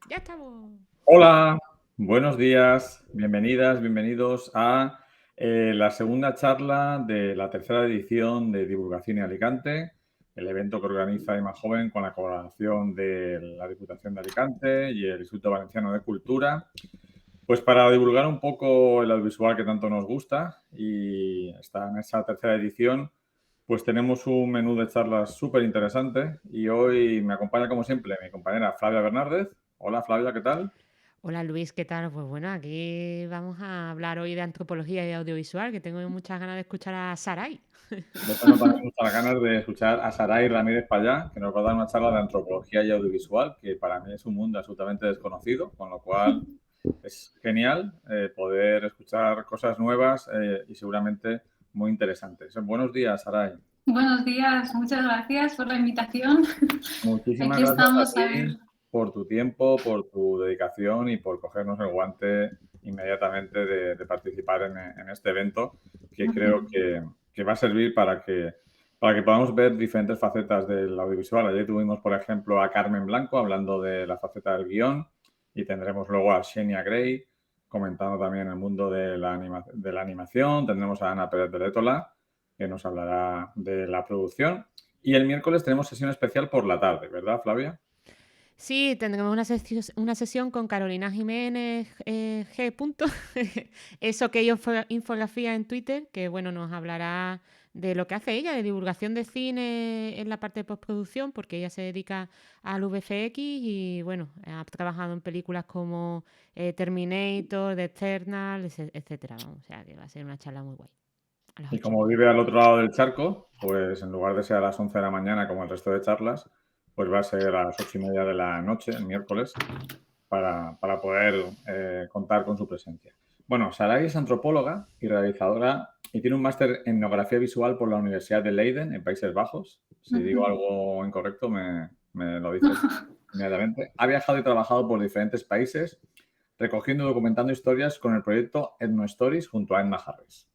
Ya estamos. Hola, buenos días, bienvenidas, bienvenidos a la segunda charla de la tercera edición de Divulgación y Alicante, el evento que organiza Imajoven con la colaboración de la Diputación de Alicante y el Instituto Valenciano de Cultura, pues para divulgar un poco el audiovisual que tanto nos gusta, y está en esa tercera edición, pues tenemos un menú de charlas súper interesante y hoy me acompaña como siempre mi compañera Flavia Bernárdez. Hola Flavia, ¿qué tal? Hola Luis, ¿qué tal? Pues bueno, aquí vamos a hablar hoy de antropología y audiovisual, que tengo muchas ganas de escuchar a Sarai. Yo tengo también muchas ganas de escuchar a Saray Ramírez Payá, que nos va a dar una charla de antropología y audiovisual, que para mí es un mundo absolutamente desconocido, con lo cual es genial poder escuchar cosas nuevas y seguramente muy interesantes. Buenos días, Saray. Buenos días, muchas gracias por la invitación. Muchísimas Aquí gracias a estamos a ver. ti por tu tiempo, por tu dedicación y por cogernos el guante inmediatamente de participar en este evento, que creo que va a servir para que podamos ver diferentes facetas del audiovisual. Ayer tuvimos, por ejemplo, a Carmen Blanco hablando de la faceta del guión y tendremos luego a Xenia Gray comentando también el mundo de la animación. Tendremos a Ana Pérez de Létola, que nos hablará de la producción. Y el miércoles tenemos sesión especial por la tarde, ¿verdad, Flavia? Sí, tendremos una sesión con Carolina Jiménez G. Punto. Eso que yo infografía en Twitter, que bueno, nos hablará de lo que hace ella, de divulgación de cine en la parte de postproducción, porque ella se dedica al VFX y bueno, ha trabajado en películas como Terminator, The Eternal, etcétera. Vamos, o sea que va a ser una charla muy guay. A las Y 8. como vive al otro lado del charco, pues en lugar de ser a las 11 de la mañana como el resto de charlas, pues va a ser a las 8:30 de la noche, el miércoles, para poder contar con su presencia. Bueno, Saray es antropóloga y realizadora y tiene un máster en etnografía visual por la Universidad de Leiden, en Países Bajos. Si digo algo incorrecto, me lo dices inmediatamente. Ha viajado y trabajado por diferentes países, recogiendo y documentando historias con el proyecto Ethnostories junto a Emma Harris.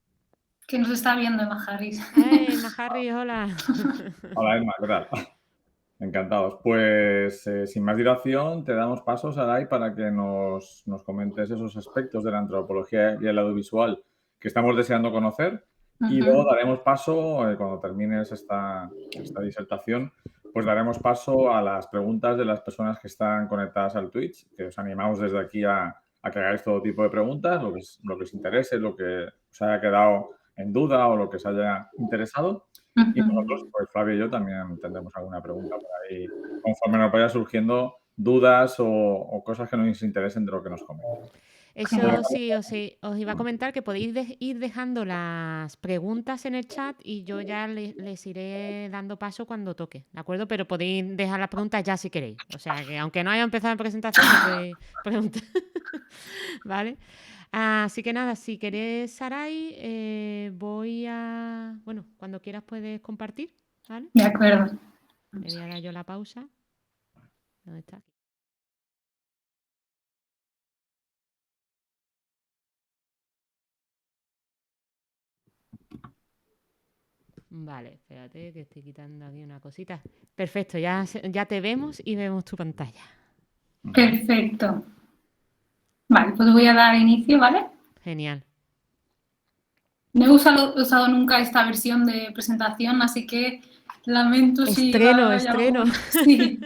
Que nos está viendo Emma Harris. ¡Hey, Majarri, hola! Hola Emma, ¿qué tal? Encantados. Pues sin más dilación, te damos paso, Saray, para que nos comentes esos aspectos de la antropología y el audiovisual que estamos deseando conocer. Y luego daremos paso, cuando termines esta disertación, pues daremos paso a las preguntas de las personas que están conectadas al Twitch, que os animamos desde aquí a que hagáis todo tipo de preguntas, lo que os interese, lo que os haya quedado en duda o lo que os haya interesado. Y nosotros, pues Flavio y yo también tendremos alguna pregunta por ahí, conforme nos vaya surgiendo dudas o cosas que nos interesen de lo que nos comenten. Eso sí, os iba a comentar que podéis ir dejando las preguntas en el chat y yo ya les iré dando paso cuando toque, ¿de acuerdo? Pero podéis dejar las preguntas ya si queréis. O sea, que aunque no haya empezado la presentación, me podéis preguntar. ¿Vale? Así que nada, si querés, Sarai, voy a... Bueno, cuando quieras puedes compartir, ¿vale? De acuerdo. Le voy a dar yo la pausa. ¿Dónde está? Vale, espérate que estoy quitando aquí una cosita. Perfecto, ya te vemos y vemos tu pantalla. Perfecto. Vale, pues voy a dar inicio, ¿vale? Genial. No he usado nunca esta versión de presentación, así que lamento si Estreno, vaya estreno. algún... Sí,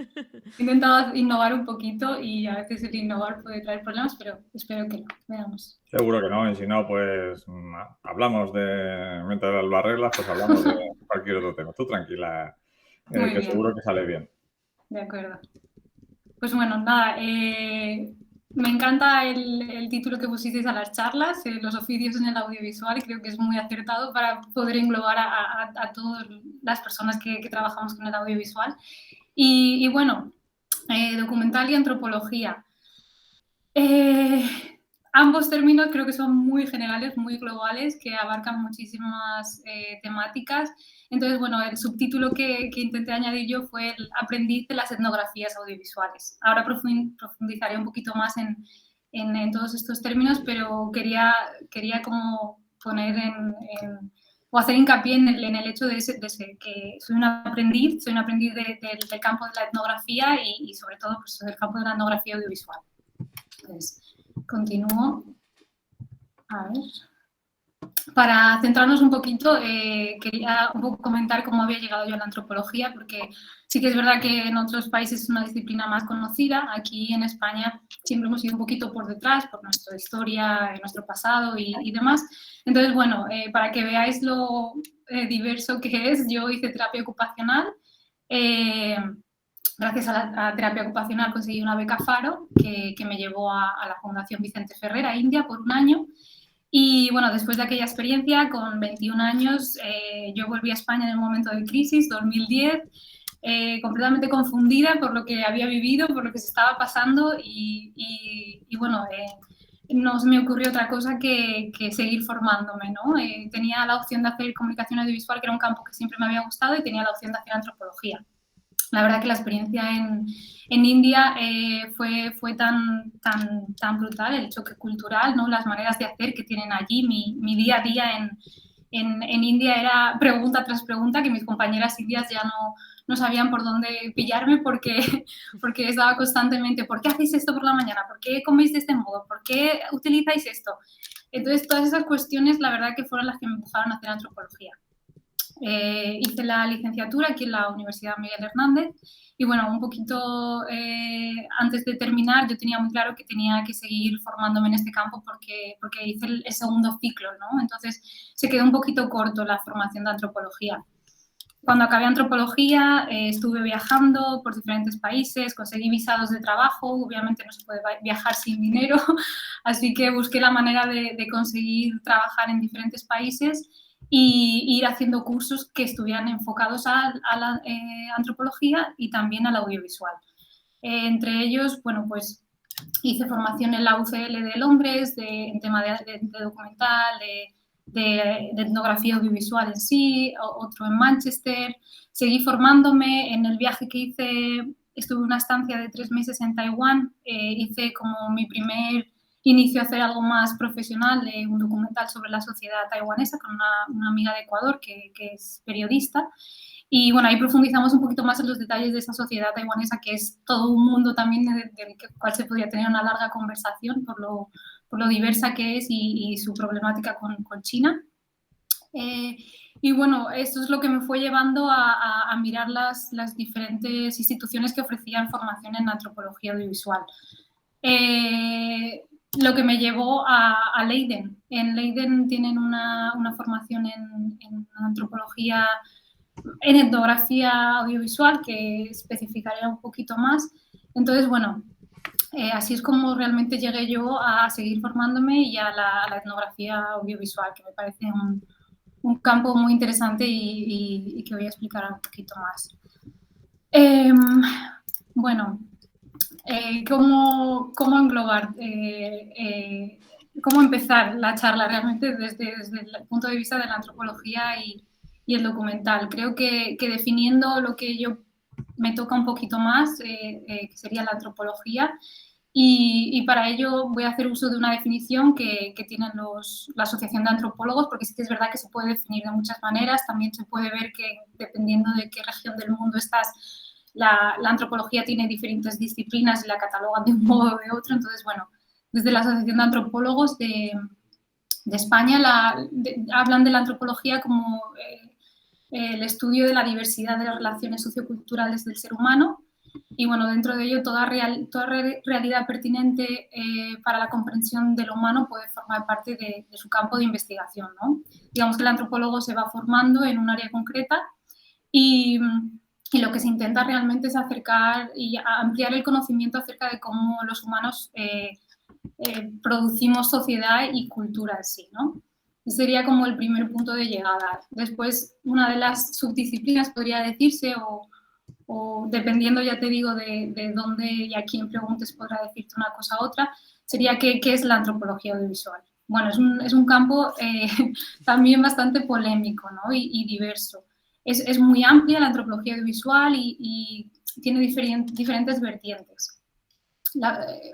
he intentado innovar un poquito y a veces el innovar puede traer problemas, pero espero que no. Veamos. Seguro que no, y si no, pues hablamos mientras lo arreglas, pues hablamos de cualquier otro tema. Tú tranquila, Muy que bien, seguro que sale bien. de acuerdo. Pues bueno, nada, me encanta el título que pusisteis a las charlas, los oficios en el audiovisual, y creo que es muy acertado para poder englobar a todas las personas que trabajamos con el audiovisual. Y bueno, documental y antropología. Ambos términos creo que son muy generales, muy globales, que abarcan muchísimas temáticas. Entonces, bueno, el subtítulo que intenté añadir yo fue el aprendiz de las etnografías audiovisuales. Ahora profundizaré un poquito más en todos estos términos, pero quería como poner o hacer hincapié en el hecho de que soy un aprendiz del campo de la etnografía y sobre todo pues, del campo de la etnografía audiovisual. Entonces, continúo. A ver. Para centrarnos un poquito, quería un poco comentar cómo había llegado yo a la antropología, porque sí que es verdad que en otros países es una disciplina más conocida. Aquí en España siempre hemos ido un poquito por detrás, por nuestra historia, nuestro pasado y demás. Entonces, bueno, para que veáis lo diverso que es, yo hice terapia ocupacional. Gracias a la terapia ocupacional conseguí una beca Faro, que me llevó a la Fundación Vicente Ferrer, a India, por un año. Y bueno, después de aquella experiencia, con 21 años, yo volví a España en un momento de crisis, 2010, completamente confundida por lo que había vivido, por lo que se estaba pasando y bueno, no se me ocurrió otra cosa que seguir formándome, ¿no? Tenía la opción de hacer comunicación audiovisual, que era un campo que siempre me había gustado, y tenía la opción de hacer antropología. La verdad que la experiencia en India fue tan brutal, el choque cultural, ¿no? Las maneras de hacer que tienen allí. Mi día a día en India era pregunta tras pregunta, que mis compañeras indias ya no sabían por dónde pillarme porque estaba constantemente, ¿por qué hacéis esto por la mañana? ¿Por qué coméis de este modo? ¿Por qué utilizáis esto? Entonces, todas esas cuestiones, la verdad que fueron las que me empujaron a hacer antropología. Hice la licenciatura aquí en la Universidad Miguel Hernández y bueno, un poquito antes de terminar yo tenía muy claro que tenía que seguir formándome en este campo porque hice el segundo ciclo, ¿no? Entonces se quedó un poquito corto la formación de antropología. Cuando acabé antropología estuve viajando por diferentes países, conseguí visados de trabajo, obviamente no se puede viajar sin dinero, así que busqué la manera de conseguir trabajar en diferentes países y ir haciendo cursos que estuvieran enfocados a la antropología y también al audiovisual. Entre ellos, bueno, pues hice formación en la UCL de Londres en tema de documental, de etnografía audiovisual en sí, otro en Manchester. Seguí formándome en el viaje que hice, estuve una estancia de 3 meses en Taiwán, hice como mi primer inicio a hacer algo más profesional de un documental sobre la sociedad taiwanesa con una amiga de Ecuador que es periodista. Y bueno, ahí profundizamos un poquito más en los detalles de esa sociedad taiwanesa, que es todo un mundo también del cual se podría tener una larga conversación por lo diversa que es y su problemática con China. Y bueno, esto es lo que me fue llevando a mirar las diferentes instituciones que ofrecían formación en antropología audiovisual. Lo que me llevó a Leiden. En Leiden tienen una formación en antropología, en etnografía audiovisual, que especificaré un poquito más. Entonces, bueno, así es como realmente llegué yo a seguir formándome y a la etnografía audiovisual, que me parece un campo muy interesante y que voy a explicar un poquito más. Bueno, ¿cómo englobar, cómo empezar la charla realmente desde el punto de vista de la antropología y el documental? Creo que definiendo lo que yo me toca un poquito más, que sería la antropología, y para ello voy a hacer uso de una definición que tienen la Asociación de Antropólogos, porque sí que es verdad que se puede definir de muchas maneras. También se puede ver que dependiendo de qué región del mundo estás, la antropología tiene diferentes disciplinas y la catalogan de un modo o de otro. Entonces, bueno, desde la Asociación de Antropólogos de España hablan de la antropología como el estudio de la diversidad de las relaciones socioculturales del ser humano. Y bueno, dentro de ello toda realidad pertinente para la comprensión de lo humano puede formar parte de su campo de investigación, ¿no? Digamos que el antropólogo se va formando en un área concreta y lo que se intenta realmente es acercar y ampliar el conocimiento acerca de cómo los humanos producimos sociedad y cultura en sí, ¿no? Ese sería como el primer punto de llegada. Después, una de las subdisciplinas podría decirse, o dependiendo, ya te digo, de dónde y a quién preguntes podrá decirte una cosa u otra, sería qué es la antropología audiovisual. Bueno, es un campo también bastante polémico, ¿no? y diverso. Es muy amplia la antropología audiovisual y tiene diferentes vertientes.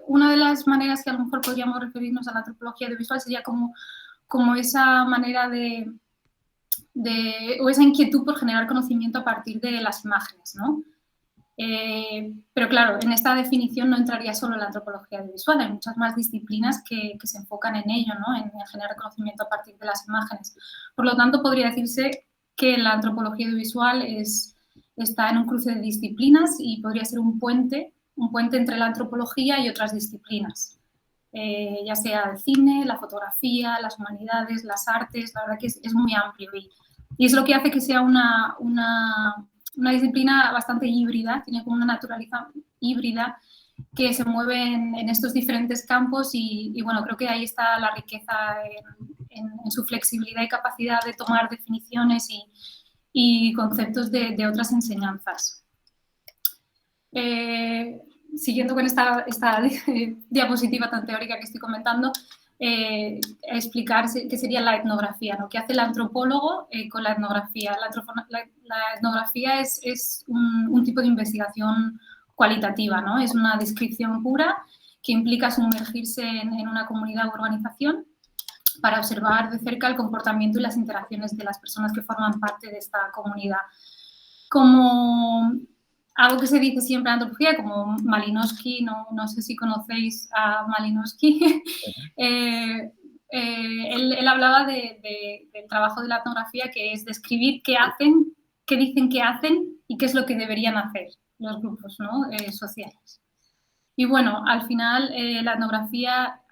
Una de las maneras que a lo mejor podríamos referirnos a la antropología audiovisual sería como esa manera de o esa inquietud por generar conocimiento a partir de las imágenes, ¿no? Pero claro, en esta definición no entraría solo la antropología audiovisual, hay muchas más disciplinas que se enfocan en ello, ¿no? En generar conocimiento a partir de las imágenes. Por lo tanto, podría decirse que la antropología audiovisual está en un cruce de disciplinas y podría ser un puente entre la antropología y otras disciplinas, ya sea el cine, la fotografía, las humanidades, las artes. La verdad que es muy amplio y es lo que hace que sea una disciplina bastante híbrida, tiene como una naturaleza híbrida que se mueve en estos diferentes campos y bueno, creo que ahí está la riqueza en su flexibilidad y capacidad de tomar definiciones y conceptos de otras enseñanzas. Siguiendo con esta diapositiva tan teórica que estoy comentando, explicar qué sería la etnografía, ¿no? ¿Qué hace el antropólogo con la etnografía? La etnografía es un tipo de investigación cualitativa, ¿no? Es una descripción pura que implica sumergirse en una comunidad o organización para observar de cerca el comportamiento y las interacciones de las personas que forman parte de esta comunidad. Como algo que se dice siempre en antropología, como Malinowski, no sé si conocéis a Malinowski, él hablaba del trabajo de la etnografía, que es describir qué hacen, qué dicen que hacen y qué es lo que deberían hacer los grupos, ¿no? Sociales. Y bueno, al final la etnografía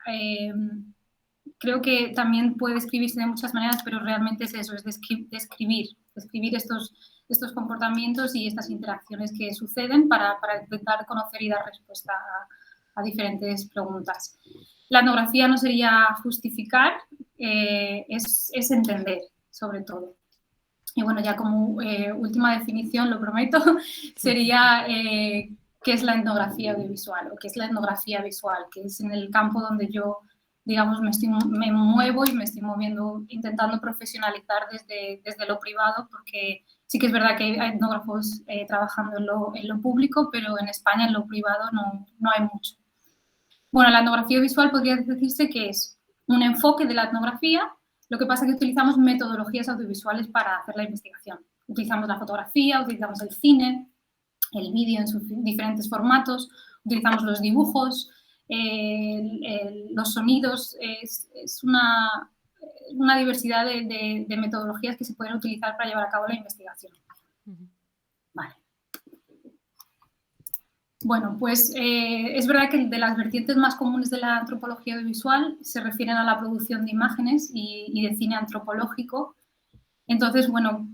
creo que también puede describirse de muchas maneras, pero realmente es eso, es describir estos comportamientos y estas interacciones que suceden para intentar conocer y dar respuesta a diferentes preguntas. La etnografía no sería justificar, es entender, sobre todo. Y bueno, ya como última definición, lo prometo, sería qué es la etnografía audiovisual o qué es la etnografía visual, que es en el campo donde yo, digamos, me muevo y me estoy moviendo, intentando profesionalizar desde lo privado, porque sí que es verdad que hay etnógrafos trabajando en lo público, pero en España en lo privado no hay mucho. Bueno, la etnografía visual podría decirse que es un enfoque de la etnografía, lo que pasa es que utilizamos metodologías audiovisuales para hacer la investigación. Utilizamos la fotografía, utilizamos el cine, el vídeo en sus diferentes formatos, utilizamos los dibujos, los sonidos, es una diversidad de metodologías que se pueden utilizar para llevar a cabo la investigación. Vale. Bueno, pues es verdad que de las vertientes más comunes de la antropología audiovisual se refieren a la producción de imágenes y de cine antropológico. Entonces, bueno,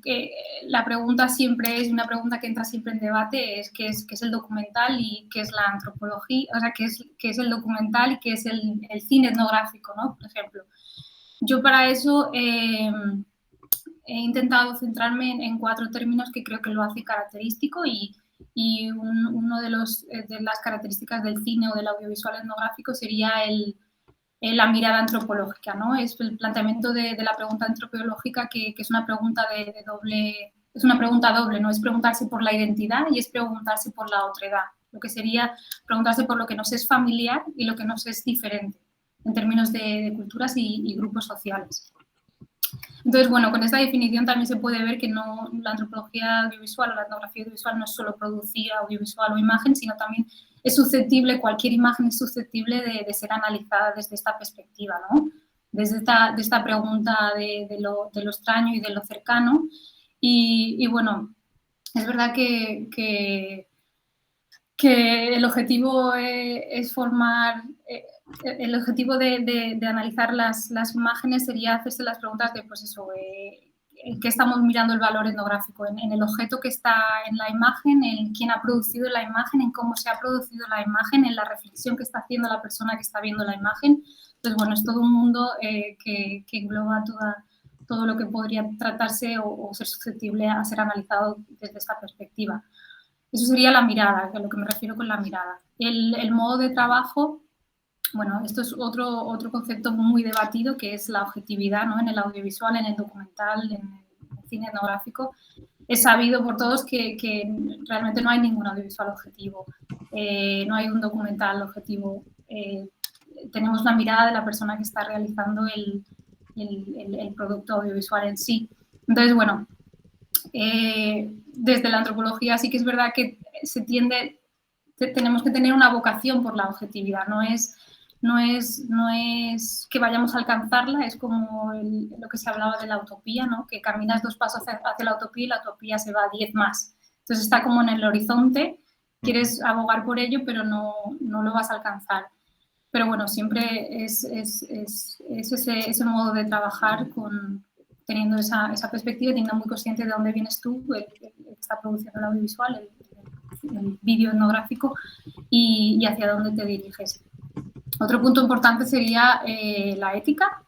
la pregunta siempre es, una pregunta que entra siempre en debate, es qué es el documental y qué es la antropología, o sea, qué es el documental y qué es el cine etnográfico, ¿no? Por ejemplo. Yo para eso he intentado centrarme en 4 términos que creo que lo hace característico y uno de las características del cine o del audiovisual etnográfico sería la mirada antropológica, ¿no? Es el planteamiento de la pregunta antropológica que es una pregunta es una pregunta doble, ¿no? Es preguntarse por la identidad y es preguntarse por la otredad, lo que sería preguntarse por lo que nos es familiar y lo que nos es diferente en términos de culturas y grupos sociales. Entonces, bueno, con esta definición también se puede ver que no, la antropología audiovisual o la etnografía audiovisual no es solo producir audiovisual o imagen, sino también es susceptible, cualquier imagen es susceptible de ser analizada desde esta perspectiva, ¿no? Desde esta pregunta de lo extraño y de lo cercano. Y bueno, es verdad que el objetivo es formar... el objetivo de analizar las imágenes sería hacerse las preguntas de, pues eso, en qué estamos mirando el valor etnográfico, en el objeto que está en la imagen, en quién ha producido la imagen, en cómo se ha producido la imagen, en la reflexión que está haciendo la persona que está viendo la imagen. Entonces, bueno, es todo un mundo que engloba todo lo que podría tratarse o ser susceptible a ser analizado desde esta perspectiva. Eso sería la mirada, a lo que me refiero con la mirada. El modo de trabajo... Bueno, esto es otro concepto muy debatido, que es la objetividad, ¿no? En el audiovisual, en el documental, en el cine etnográfico. Es sabido por todos que realmente no hay ningún audiovisual objetivo, no hay un documental objetivo. Tenemos la mirada de la persona que está realizando el producto audiovisual en sí. Entonces, bueno, desde la antropología sí que es verdad que tenemos que tener una vocación por la objetividad, no es que vayamos a alcanzarla, es como lo que se hablaba de la utopía, ¿no? Que caminas 2 pasos hacia la utopía y la utopía se va 10 más. Entonces está como en el horizonte, quieres abogar por ello, pero no lo vas a alcanzar. Pero bueno, siempre es ese modo de trabajar teniendo esa perspectiva y teniendo muy consciente de dónde vienes tú, el que está produciendo el audiovisual, el vídeo etnográfico y hacia dónde te diriges. Otro punto importante sería la ética.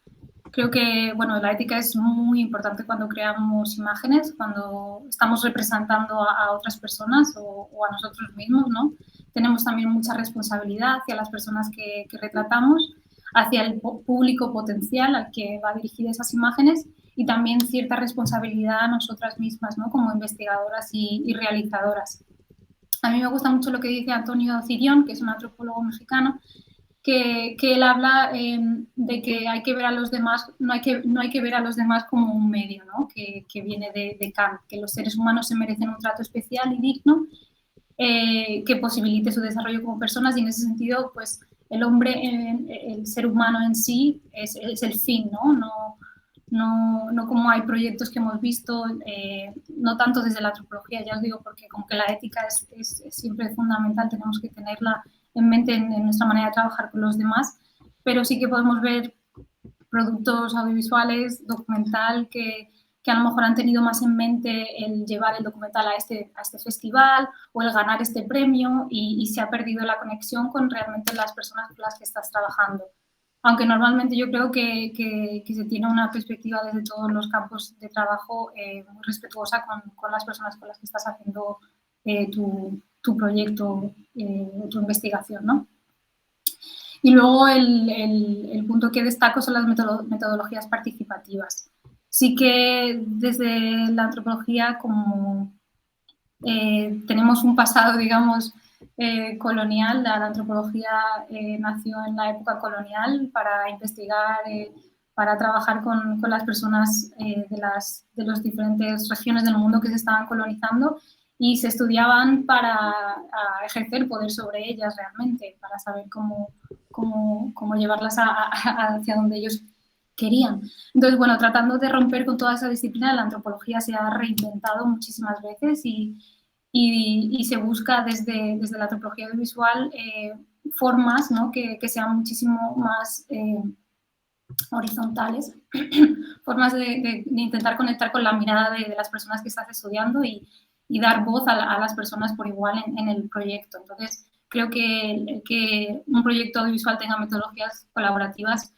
Creo que bueno, la ética es muy importante cuando creamos imágenes, cuando estamos representando a otras personas o a nosotros mismos, ¿no? Tenemos también mucha responsabilidad hacia las personas que retratamos, hacia el público potencial al que va dirigida esas imágenes y también cierta responsabilidad a nosotras mismas, ¿no? Como investigadoras y realizadoras. A mí me gusta mucho lo que dice Antonio Cirión, que es un antropólogo mexicano, que él habla de que hay que ver a los demás, no hay que ver a los demás como un medio, ¿no? que viene de Kant, que los seres humanos se merecen un trato especial y digno que posibilite su desarrollo como personas y en ese sentido, pues el hombre, el ser humano en sí es el fin, no como hay proyectos que hemos visto, no tanto desde la antropología, ya os digo, porque como que la ética es siempre fundamental, tenemos que tenerla en mente en nuestra manera de trabajar con los demás, pero sí que podemos ver productos audiovisuales, documental, que a lo mejor han tenido más en mente el llevar el documental a este festival o el ganar este premio y se ha perdido la conexión con realmente las personas con las que estás trabajando. Aunque normalmente yo creo que se tiene una perspectiva desde todos los campos de trabajo muy respetuosa con las personas con las que estás haciendo tu proyecto, tu investigación, ¿no? Y luego el punto que destaco son las metodologías participativas. Sí que desde la antropología, como tenemos un pasado, digamos, colonial, la antropología nació en la época colonial para investigar, para trabajar con las personas de las diferentes regiones del mundo que se estaban colonizando y se estudiaban para ejercer poder sobre ellas realmente, para saber cómo llevarlas hacia donde ellos querían. Entonces, bueno, tratando de romper con toda esa disciplina, la antropología se ha reinventado muchísimas veces y se busca desde la antropología audiovisual formas, ¿no? que sean muchísimo más horizontales, formas de intentar conectar con la mirada de las personas que estás estudiando y dar voz a las personas por igual en el proyecto. Entonces, creo que un proyecto audiovisual tenga metodologías colaborativas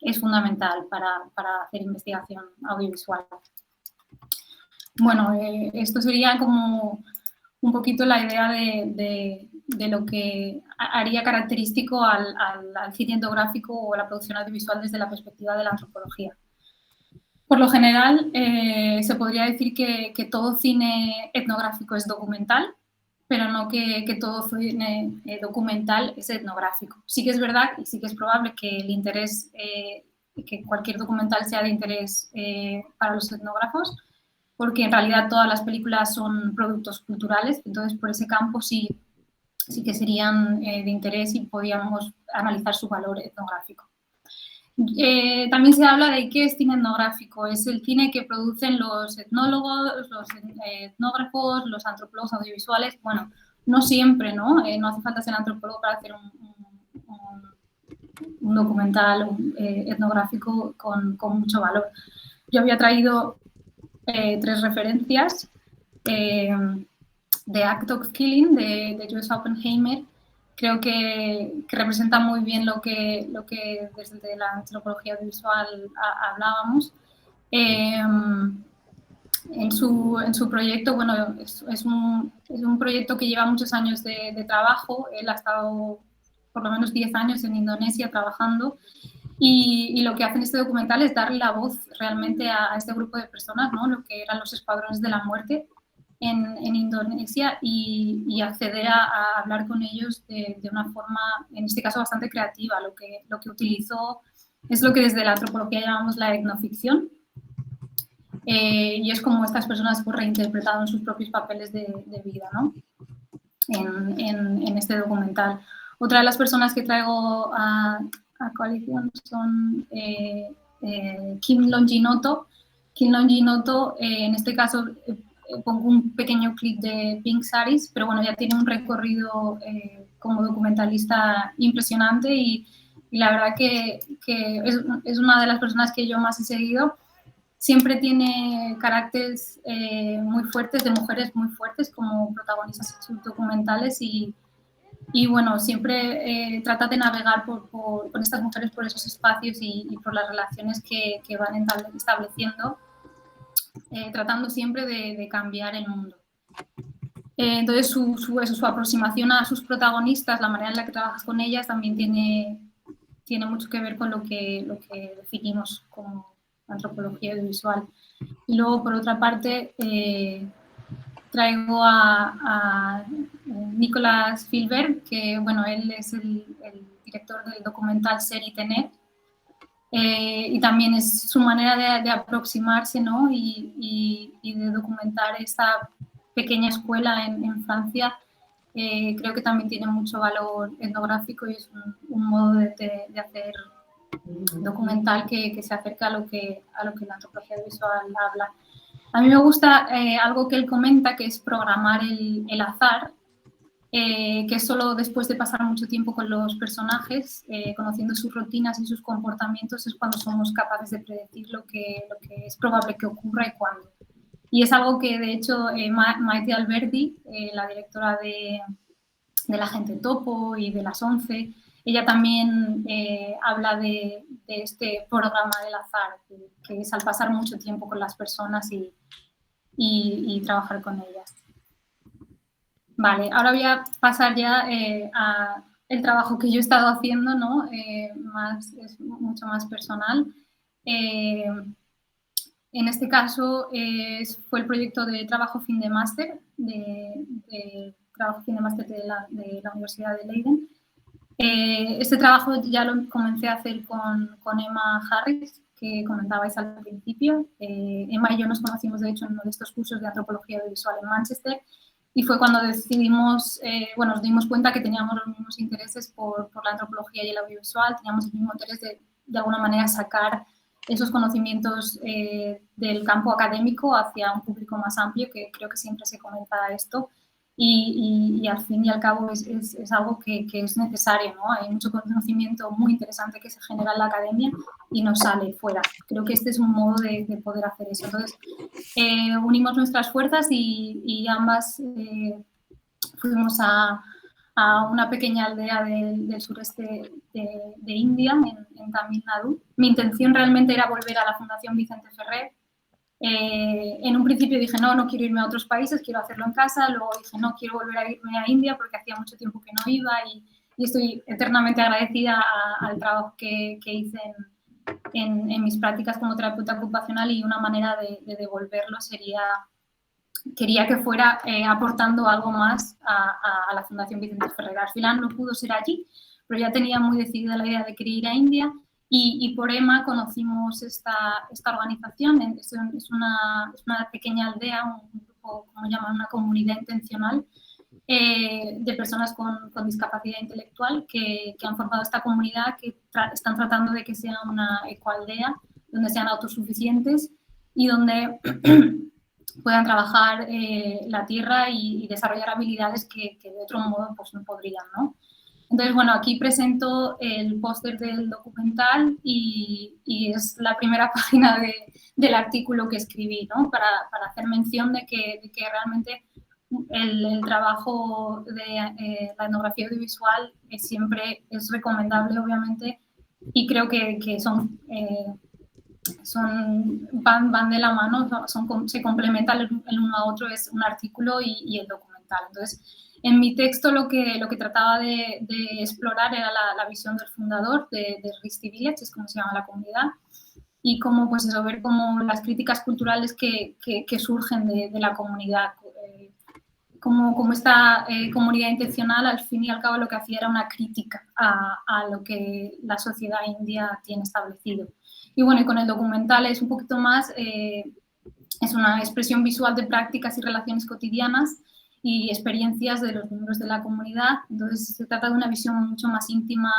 es fundamental para hacer investigación audiovisual. Bueno, esto sería como un poquito la idea de lo que haría característico al cine etnográfico o la producción audiovisual desde la perspectiva de la antropología. Por lo general, se podría decir que todo cine etnográfico es documental, pero no que todo cine documental es etnográfico. Sí que es verdad y sí que es probable que el interés, que cualquier documental sea de interés para los etnógrafos, porque en realidad todas las películas son productos culturales, entonces por ese campo sí que serían de interés y podríamos analizar su valor etnográfico. También se habla de qué es cine etnográfico, es el cine que producen los etnólogos, los etnógrafos, los antropólogos audiovisuales, bueno, no siempre, ¿no? No hace falta ser antropólogo para hacer un documental etnográfico con mucho valor. Yo había traído 3 referencias de Act of Killing de Joyce Oppenheimer. Creo que representa muy bien lo que desde la antropología audiovisual hablábamos. En su proyecto, bueno, es un proyecto que lleva muchos años de trabajo. Él ha estado por lo menos 10 años en Indonesia trabajando y lo que hace en este documental es darle la voz realmente a este grupo de personas, ¿no? Lo que eran los escuadrones de la muerte en Indonesia y acceder a hablar con ellos de una forma, en este caso, bastante creativa. Lo que utilizó es lo que desde la antropología llamamos la etnoficción, y es como estas personas pues, reinterpretaron sus propios papeles de vida, ¿no? en este documental. Otra de las personas que traigo a coalición son Kim Longinoto. Kim Longinoto, en este caso, pongo un pequeño clip de Pink Saris, pero bueno, ya tiene un recorrido como documentalista impresionante y la verdad que es una de las personas que yo más he seguido. Siempre tiene caracteres muy fuertes, de mujeres muy fuertes como protagonistas en sus documentales y bueno, siempre trata de navegar con estas mujeres por esos espacios y por las relaciones que van estableciendo, tratando siempre de cambiar el mundo. Entonces su aproximación a sus protagonistas, la manera en la que trabajas con ellas también tiene mucho que ver con lo que definimos como antropología audiovisual. Y luego, por otra parte, traigo a Nicolas Filbert, que bueno, él es el director del documental Ser y Tener, y también es su manera de aproximarse, ¿no? y de documentar esta pequeña escuela en Francia. Creo que también tiene mucho valor etnográfico y es un modo de hacer documental que se acerca a lo que la antropología visual habla. A mí me gusta algo que él comenta, que es programar el azar, que es solo después de pasar mucho tiempo con los personajes, conociendo sus rutinas y sus comportamientos, es cuando somos capaces de predecir lo que es probable que ocurra y cuándo. Y es algo que, de hecho, Maite Alberdi, la directora de La Gente Topo y de Las 11, ella también habla de este programa del azar, que es al pasar mucho tiempo con las personas y trabajar con ellas. Vale, ahora voy a pasar ya a el trabajo que yo he estado haciendo, ¿no? Es mucho más personal. En este caso fue el proyecto de trabajo fin de máster, de trabajo fin de máster de la Universidad de Leiden. Este trabajo ya lo comencé a hacer con Emma Harris, que comentabais al principio. Emma y yo nos conocimos, de hecho, en uno de estos cursos de antropología audiovisual en Manchester, y fue cuando decidimos, bueno, nos dimos cuenta que teníamos los mismos intereses por la antropología y el audiovisual, teníamos el mismo interés de alguna manera sacar esos conocimientos del campo académico hacia un público más amplio, que creo que siempre se comenta esto, y al fin y al cabo es algo que es necesario, ¿no? Hay mucho conocimiento muy interesante que se genera en la academia y no sale fuera. Creo que este es un modo de poder hacer eso. Entonces, unimos nuestras fuerzas y ambas fuimos a una pequeña aldea del sureste de India, en Tamil Nadu. Mi intención realmente era volver a la Fundación Vicente Ferrer. En un principio dije, no quiero irme a otros países, quiero hacerlo en casa. Luego dije, no, quiero volver a irme a India porque hacía mucho tiempo que no iba y estoy eternamente agradecida al trabajo que hice en mis prácticas como terapeuta ocupacional, y una manera de devolverlo sería, quería que fuera aportando algo más a la Fundación Vicente Ferrer. Al final no pudo ser allí, pero ya tenía muy decidida la idea de querer ir a India. Y por Emma conocimos esta organización. Es una pequeña aldea, un grupo, como llaman, una comunidad intencional de personas con discapacidad intelectual que han formado esta comunidad, que están tratando de que sea una ecoaldea, donde sean autosuficientes y donde puedan trabajar la tierra y desarrollar habilidades que de otro modo pues, no podrían, ¿no? Entonces, bueno, aquí presento el póster del documental y es la primera página del artículo que escribí, ¿no? Para hacer mención de que realmente el trabajo de la etnografía audiovisual siempre es recomendable, obviamente, y creo que van de la mano, se complementan el uno a otro, es un artículo y el documental. Entonces, en mi texto lo que trataba de explorar era la visión del fundador de Risty Village, es como se llama la comunidad, y cómo, pues eso, ver cómo las críticas culturales que surgen de la comunidad, como esta comunidad intencional, al fin y al cabo, lo que hacía era una crítica a lo que la sociedad india tiene establecido. Y bueno, y con el documental es un poquito más Es una expresión visual de prácticas y relaciones cotidianas y experiencias de los miembros de la comunidad. Entonces, se trata de una visión mucho más íntima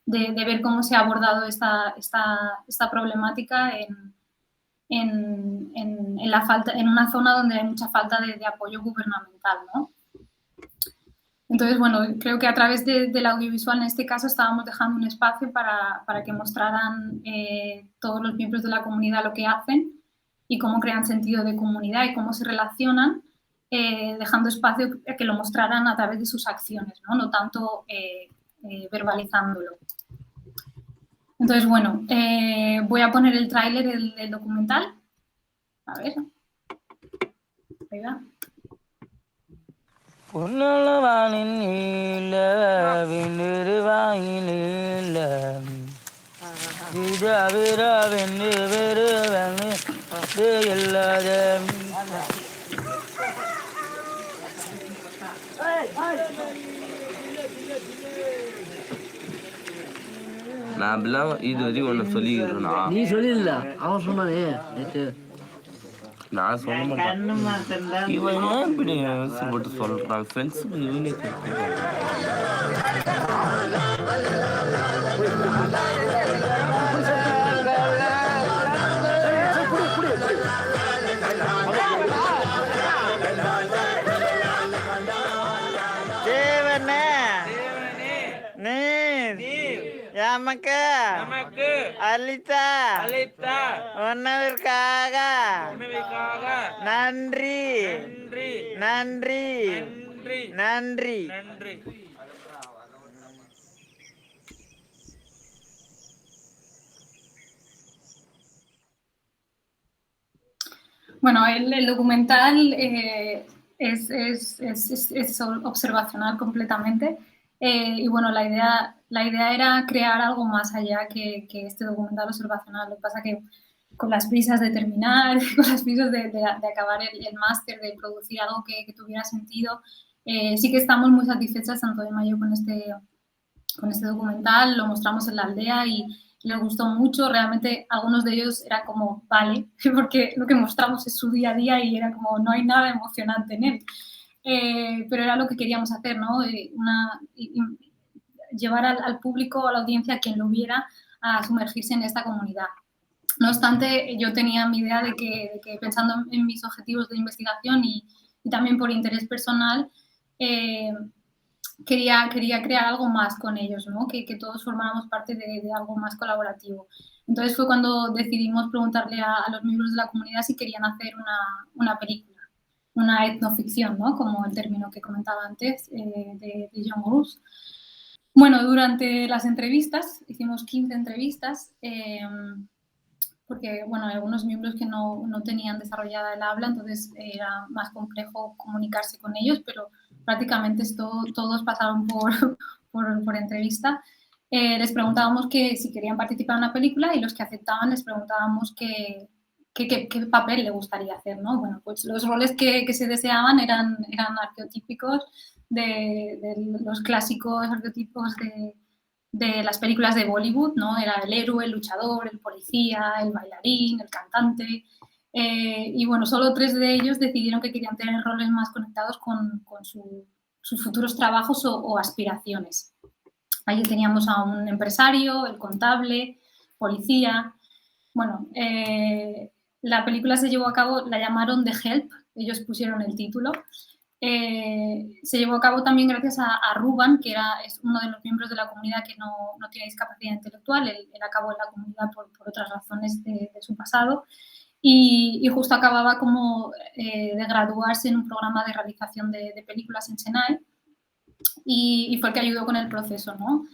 de ver cómo se ha abordado esta problemática en una zona donde hay mucha falta de apoyo gubernamental, ¿no? Entonces, bueno, creo que a través del audiovisual en este caso estábamos dejando un espacio para que mostraran todos los miembros de la comunidad lo que hacen y cómo crean sentido de comunidad y cómo se relacionan, dejando espacio a que lo mostraran a través de sus acciones, no tanto verbalizándolo. Entonces, bueno, voy a poner el tráiler del documental. A ver. Ahí va. நான் அப்படிலாம் இது வரைக்கும் ஒன்று சொல்லிக்கிறேன்னா நீ சொல்லிடல அவன் சொன்னானே நேற்று நான் சொல்ல மாட்டேன். இவன் ஏன் இப்படி போட்டு சொல்றான்? ஃப்ரெண்ட்ஸுக்கு இவனே நமக்கு அளித்தா உணவிற்காக நன்றி நன்றி நன்றி. Bueno, el documental es observacional completamente. Y bueno, la idea era crear algo más allá que este documental observacional. Lo que pasa que con las prisas de terminar, con las prisas de acabar el máster, de producir algo que tuviera sentido, sí que estamos muy satisfechas, tanto Emma y yo, con este documental. Lo mostramos en la aldea y les gustó mucho. Realmente algunos de ellos era como, vale, porque lo que mostramos es su día a día y era como, no hay nada emocionante en él. Pero era lo que queríamos hacer, ¿no? Llevar al público, a la audiencia, a quien lo viera, a sumergirse en esta comunidad. No obstante, yo tenía mi idea de que pensando en mis objetivos de investigación y también por interés personal, quería crear algo más con ellos, ¿no? Que todos formáramos parte de algo más colaborativo. Entonces fue cuando decidimos preguntarle a los miembros de la comunidad si querían hacer una película. Una etnoficción, ¿no? Como el término que comentaba antes, de John Bruce. Bueno, durante las entrevistas, hicimos 15 entrevistas, porque, bueno, hay algunos miembros que no tenían desarrollada el habla, entonces era más complejo comunicarse con ellos, pero prácticamente todos pasaron por entrevista. Les preguntábamos que si querían participar en una película y los que aceptaban les preguntábamos qué papel le gustaría hacer, ¿no? Bueno, pues los roles que se deseaban eran arqueotípicos de los clásicos arqueotipos de las películas de Bollywood, ¿no? Era el héroe, el luchador, el policía, el bailarín, el cantante. Y bueno, solo 3 de ellos decidieron que querían tener roles más conectados con sus futuros trabajos o aspiraciones. Allí teníamos a un empresario, el contable, policía. Bueno, la película se llevó a cabo, la llamaron The Help, ellos pusieron el título. Se llevó a cabo también gracias a Ruban, que es uno de los miembros de la comunidad que no tiene discapacidad intelectual. Él acabó en la comunidad por otras razones de su pasado y justo acababa como de graduarse en un programa de realización de películas en Chennai y fue el que ayudó con el proceso, ¿no?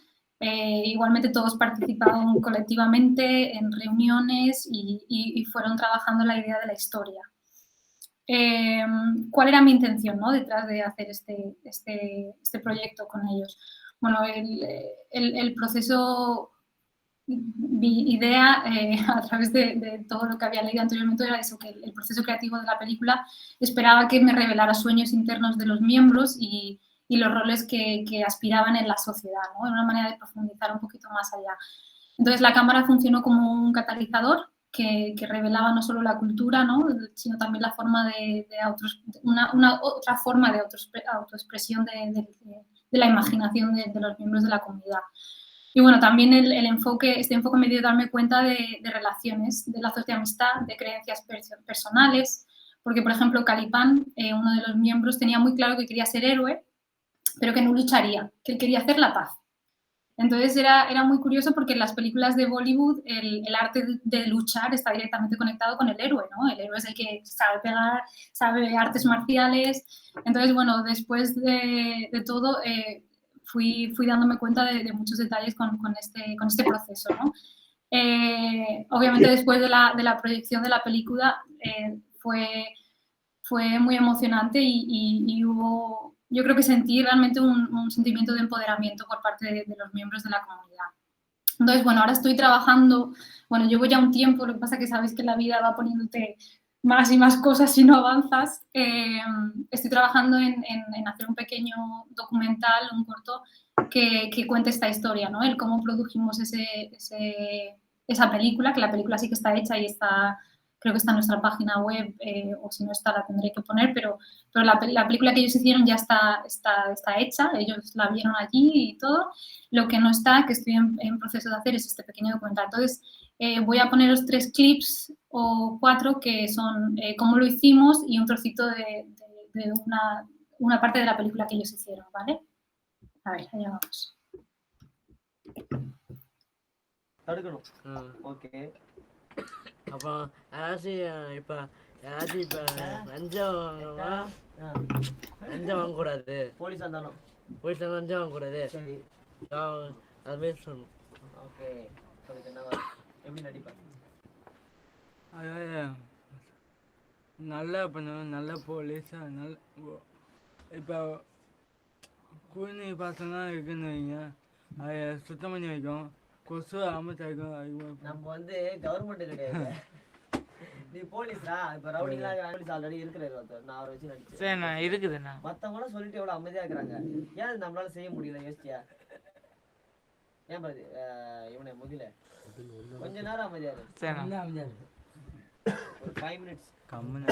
Igualmente todos participaron colectivamente en reuniones y fueron trabajando la idea de la historia. ¿Cuál era mi intención, ¿no? Detrás de hacer este proyecto con ellos? Bueno, el proceso, mi idea a través de todo lo que había leído anteriormente era eso, que el proceso creativo de la película esperaba que me revelara sueños internos de los miembros y los roles que aspiraban en la sociedad, ¿no? Era una manera de profundizar un poquito más allá. Entonces la cámara funcionó como un catalizador que revelaba no solo la cultura, ¿no? Sino también la forma otra forma de autoexpresión de la imaginación de los miembros de la comunidad. Y bueno, también este enfoque me dio a darme cuenta de relaciones, de lazos de amistad, de creencias personales, porque, por ejemplo, Calipán, uno de los miembros, tenía muy claro que quería ser héroe, pero que no lucharía, que él quería hacer la paz. Entonces era muy curioso porque en las películas de Bollywood el arte de luchar está directamente conectado con el héroe, ¿no? El héroe es el que sabe pegar, sabe artes marciales. Entonces, bueno, después de todo fui dándome cuenta de muchos detalles con este proceso, ¿no? Obviamente después de la proyección de la película fue muy emocionante y hubo, yo creo que sentí realmente un sentimiento de empoderamiento por parte de los miembros de la comunidad. Entonces, bueno, ahora estoy trabajando, bueno, llevo ya un tiempo, lo que pasa es que sabes que la vida va poniéndote más y más cosas si no avanzas. Estoy trabajando en hacer un pequeño documental, un corto, que cuente esta historia, ¿no? El cómo produjimos esa película, que la película sí que está hecha y creo que está en nuestra página web, o si no está la tendré que poner, pero la película que ellos hicieron ya está hecha, ellos la vieron allí y todo. Lo que no está, que estoy en proceso de hacer, es este pequeño documental. Entonces, voy a poneros 3 clips o 4 que son cómo lo hicimos y un trocito de una parte de la película que ellos hicieron, ¿vale? A ver, allá vamos. Okay அப்போ யாராச்சும் இப்போ யாராச்சும் இப்போ லஞ்சம் வாங்கணுமா லஞ்சம் வாங்கக்கூடாது போலீஸாக இருந்தாலும் லஞ்சம் வாங்கக்கூடாது சரி அதுமாரி சொல்லணும் ஓகே எப்படி நடிப்பேன் அதாவது நல்லா பண்ணுவேன் நல்ல போலீஸாக நல்ல இப்போ கூனி பசங்களாம் இருக்குன்னு வைங்க அதை சுத்தம் பண்ணி வைக்கும் கொசு அமைச்சாக்கும் நம்ம வந்து கவர்மெண்ட் கிடையாது நீ போலீஸ்ரா இப்ப ரவுடிலாம் போலீஸ் ஆல்ரெடி இருக்கிறாரு ஒருத்தர் நான் அவரை வச்சு நடிச்சேன் சரிண்ணா இருக்குதுண்ணா மத்தவங்களும் சொல்லிட்டு எவ்வளவு அமைதியா இருக்கிறாங்க ஏன் இது நம்மளால செய்ய முடியல யோசிச்சியா ஏன் பாரு இவனை முகில கொஞ்ச நேரம் அமைதியா இரு சரிண்ணா அமைதியா இரு ஒரு 5 minutes கம்முன்னு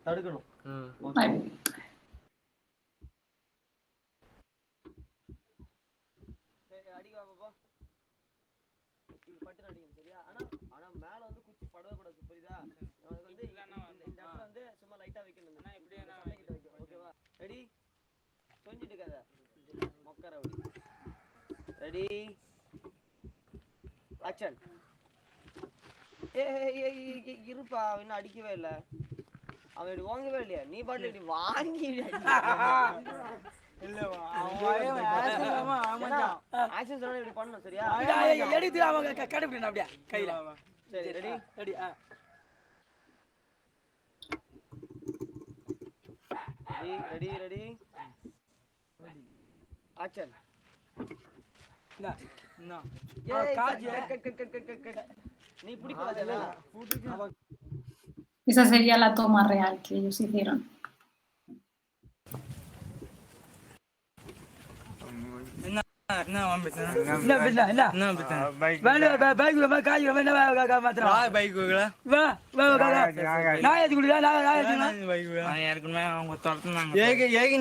தடுக்கணும் பட்டு நடிக்கணும் சரியா ஆனா மேல வந்து குச்சி படவே கூடாது புரியுதா வந்து இந்த இடத்துல வந்து சும்மா லைட்டா வைக்கணும் ஓகேவா ரெடி கொஞ்சிட்டு கதை மொக்கர ரெடி ஆக்ஷன் இருப்பா இன்னும் அடிக்கவே இல்லை அவன் இப்படி வாங்கவே இல்லையா நீ பாட்டு இப்படி வாங்கி இப்படி பண்ணணும் சரியா எடுத்து அவங்க கடைபிடிக்கணும் அப்படியே கையில சரி ready ready ready ready action நீ பிடிக்கூடாது Esa sería la toma real que ellos hicieron.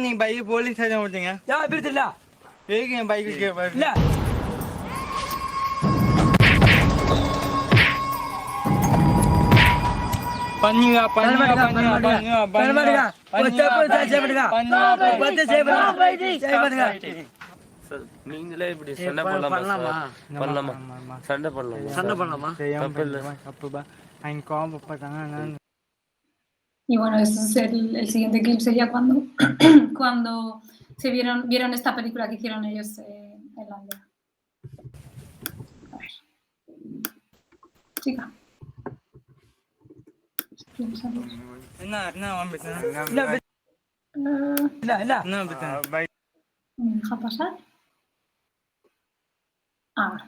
நீ பைக் போலீஸ் ஓட்டீங்க என் பைக்கு பண்ணுங்க நீங்களே இப்படி சண்டை பண்ணலாமா சண்டை பண்ணலாமா தப்புப்பா அவங்க கோபப்பட்டாங்க Y bueno, eso es el siguiente clip sería cuando vieron esta película que hicieron ellos en la aldea. A ver. Chica. ¿Me deja pasar? Ahora.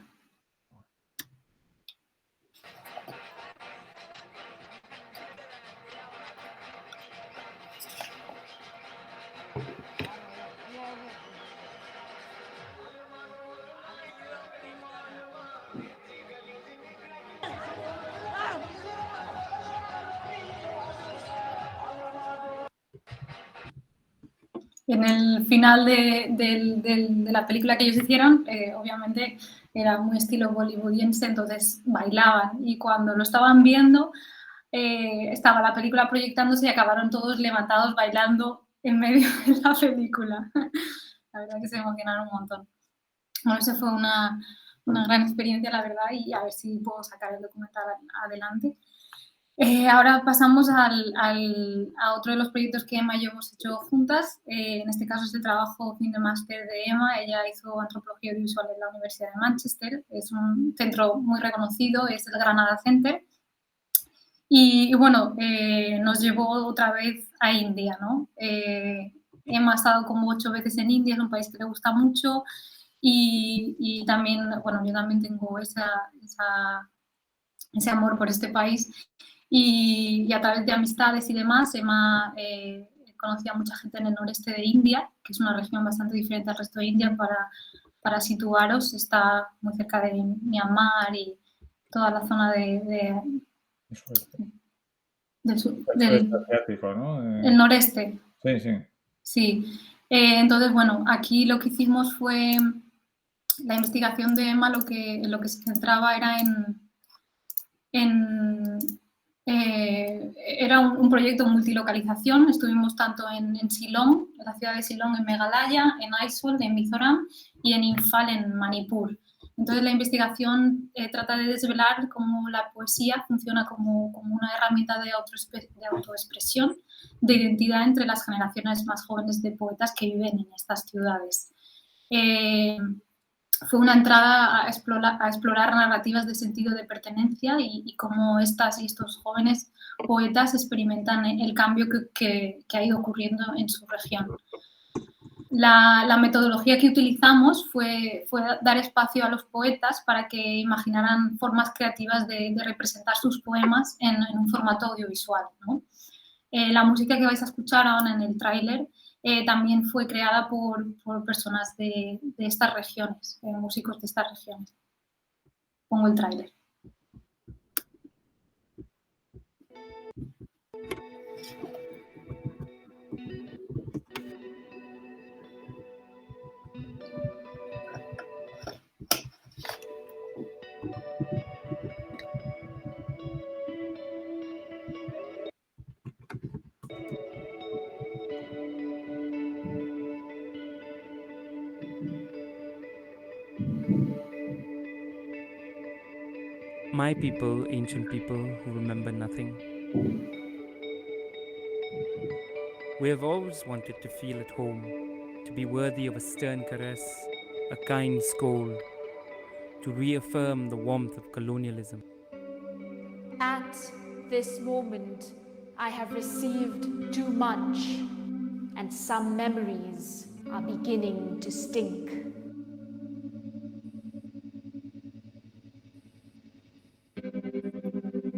En el final de la película que ellos hicieron, obviamente era muy estilo bollywoodiense, entonces bailaban y cuando lo estaban viendo estaba la película proyectándose y acabaron todos levantados bailando en medio de la película. La verdad que se emocionaron un montón. Bueno, esa fue una gran experiencia, la verdad, y a ver si puedo sacar el documental adelante. Ahora pasamos a otro de los proyectos que Emma y yo hemos hecho juntas. En este caso es el trabajo fin de máster de Emma. Ella hizo antropología audiovisual en la Universidad de Manchester. Es un centro muy reconocido, es el Granada Center. Y bueno, nos llevó otra vez a India, ¿no? Emma ha estado como 8 veces en India, es un país que le gusta mucho y también, bueno, yo también tengo ese amor por este país. Y a través de amistades y demás, Emma conocía a mucha gente en el noreste de India, que es una región bastante diferente al resto de India. Para situaros, está muy cerca de Myanmar y toda la zona del asiático, ¿no? El noreste. Sí, sí. Sí. Entonces, bueno, aquí lo que hicimos fue la investigación de Emma, lo que se centraba era era un proyecto de multilocalización. Estuvimos tanto en Shillong, en la ciudad de Shillong, en Meghalaya, en Aizawl, en Mizoram, y en Imphal, en Manipur. Entonces, la investigación trata de desvelar cómo la poesía funciona como una herramienta de autoexpresión, de identidad entre las generaciones más jóvenes de poetas que viven en estas ciudades. Fue una entrada a explorar narrativas de sentido de pertenencia y cómo estas y estos jóvenes poetas experimentan el cambio que ha ido ocurriendo en su región. La metodología que utilizamos fue dar espacio a los poetas para que imaginaran formas creativas de representar sus poemas en un formato audiovisual, ¿no? La música que vais a escuchar ahora en el tráiler también fue creada por personas de estas regiones, músicos de estas regiones. Pongo el tráiler. My people, ancient people who remember nothing. We have always wanted to feel at home, to be worthy of a stern caress, a kind scold, to reaffirm the warmth of colonialism. At this moment, I have received too much, and some memories are beginning to stink.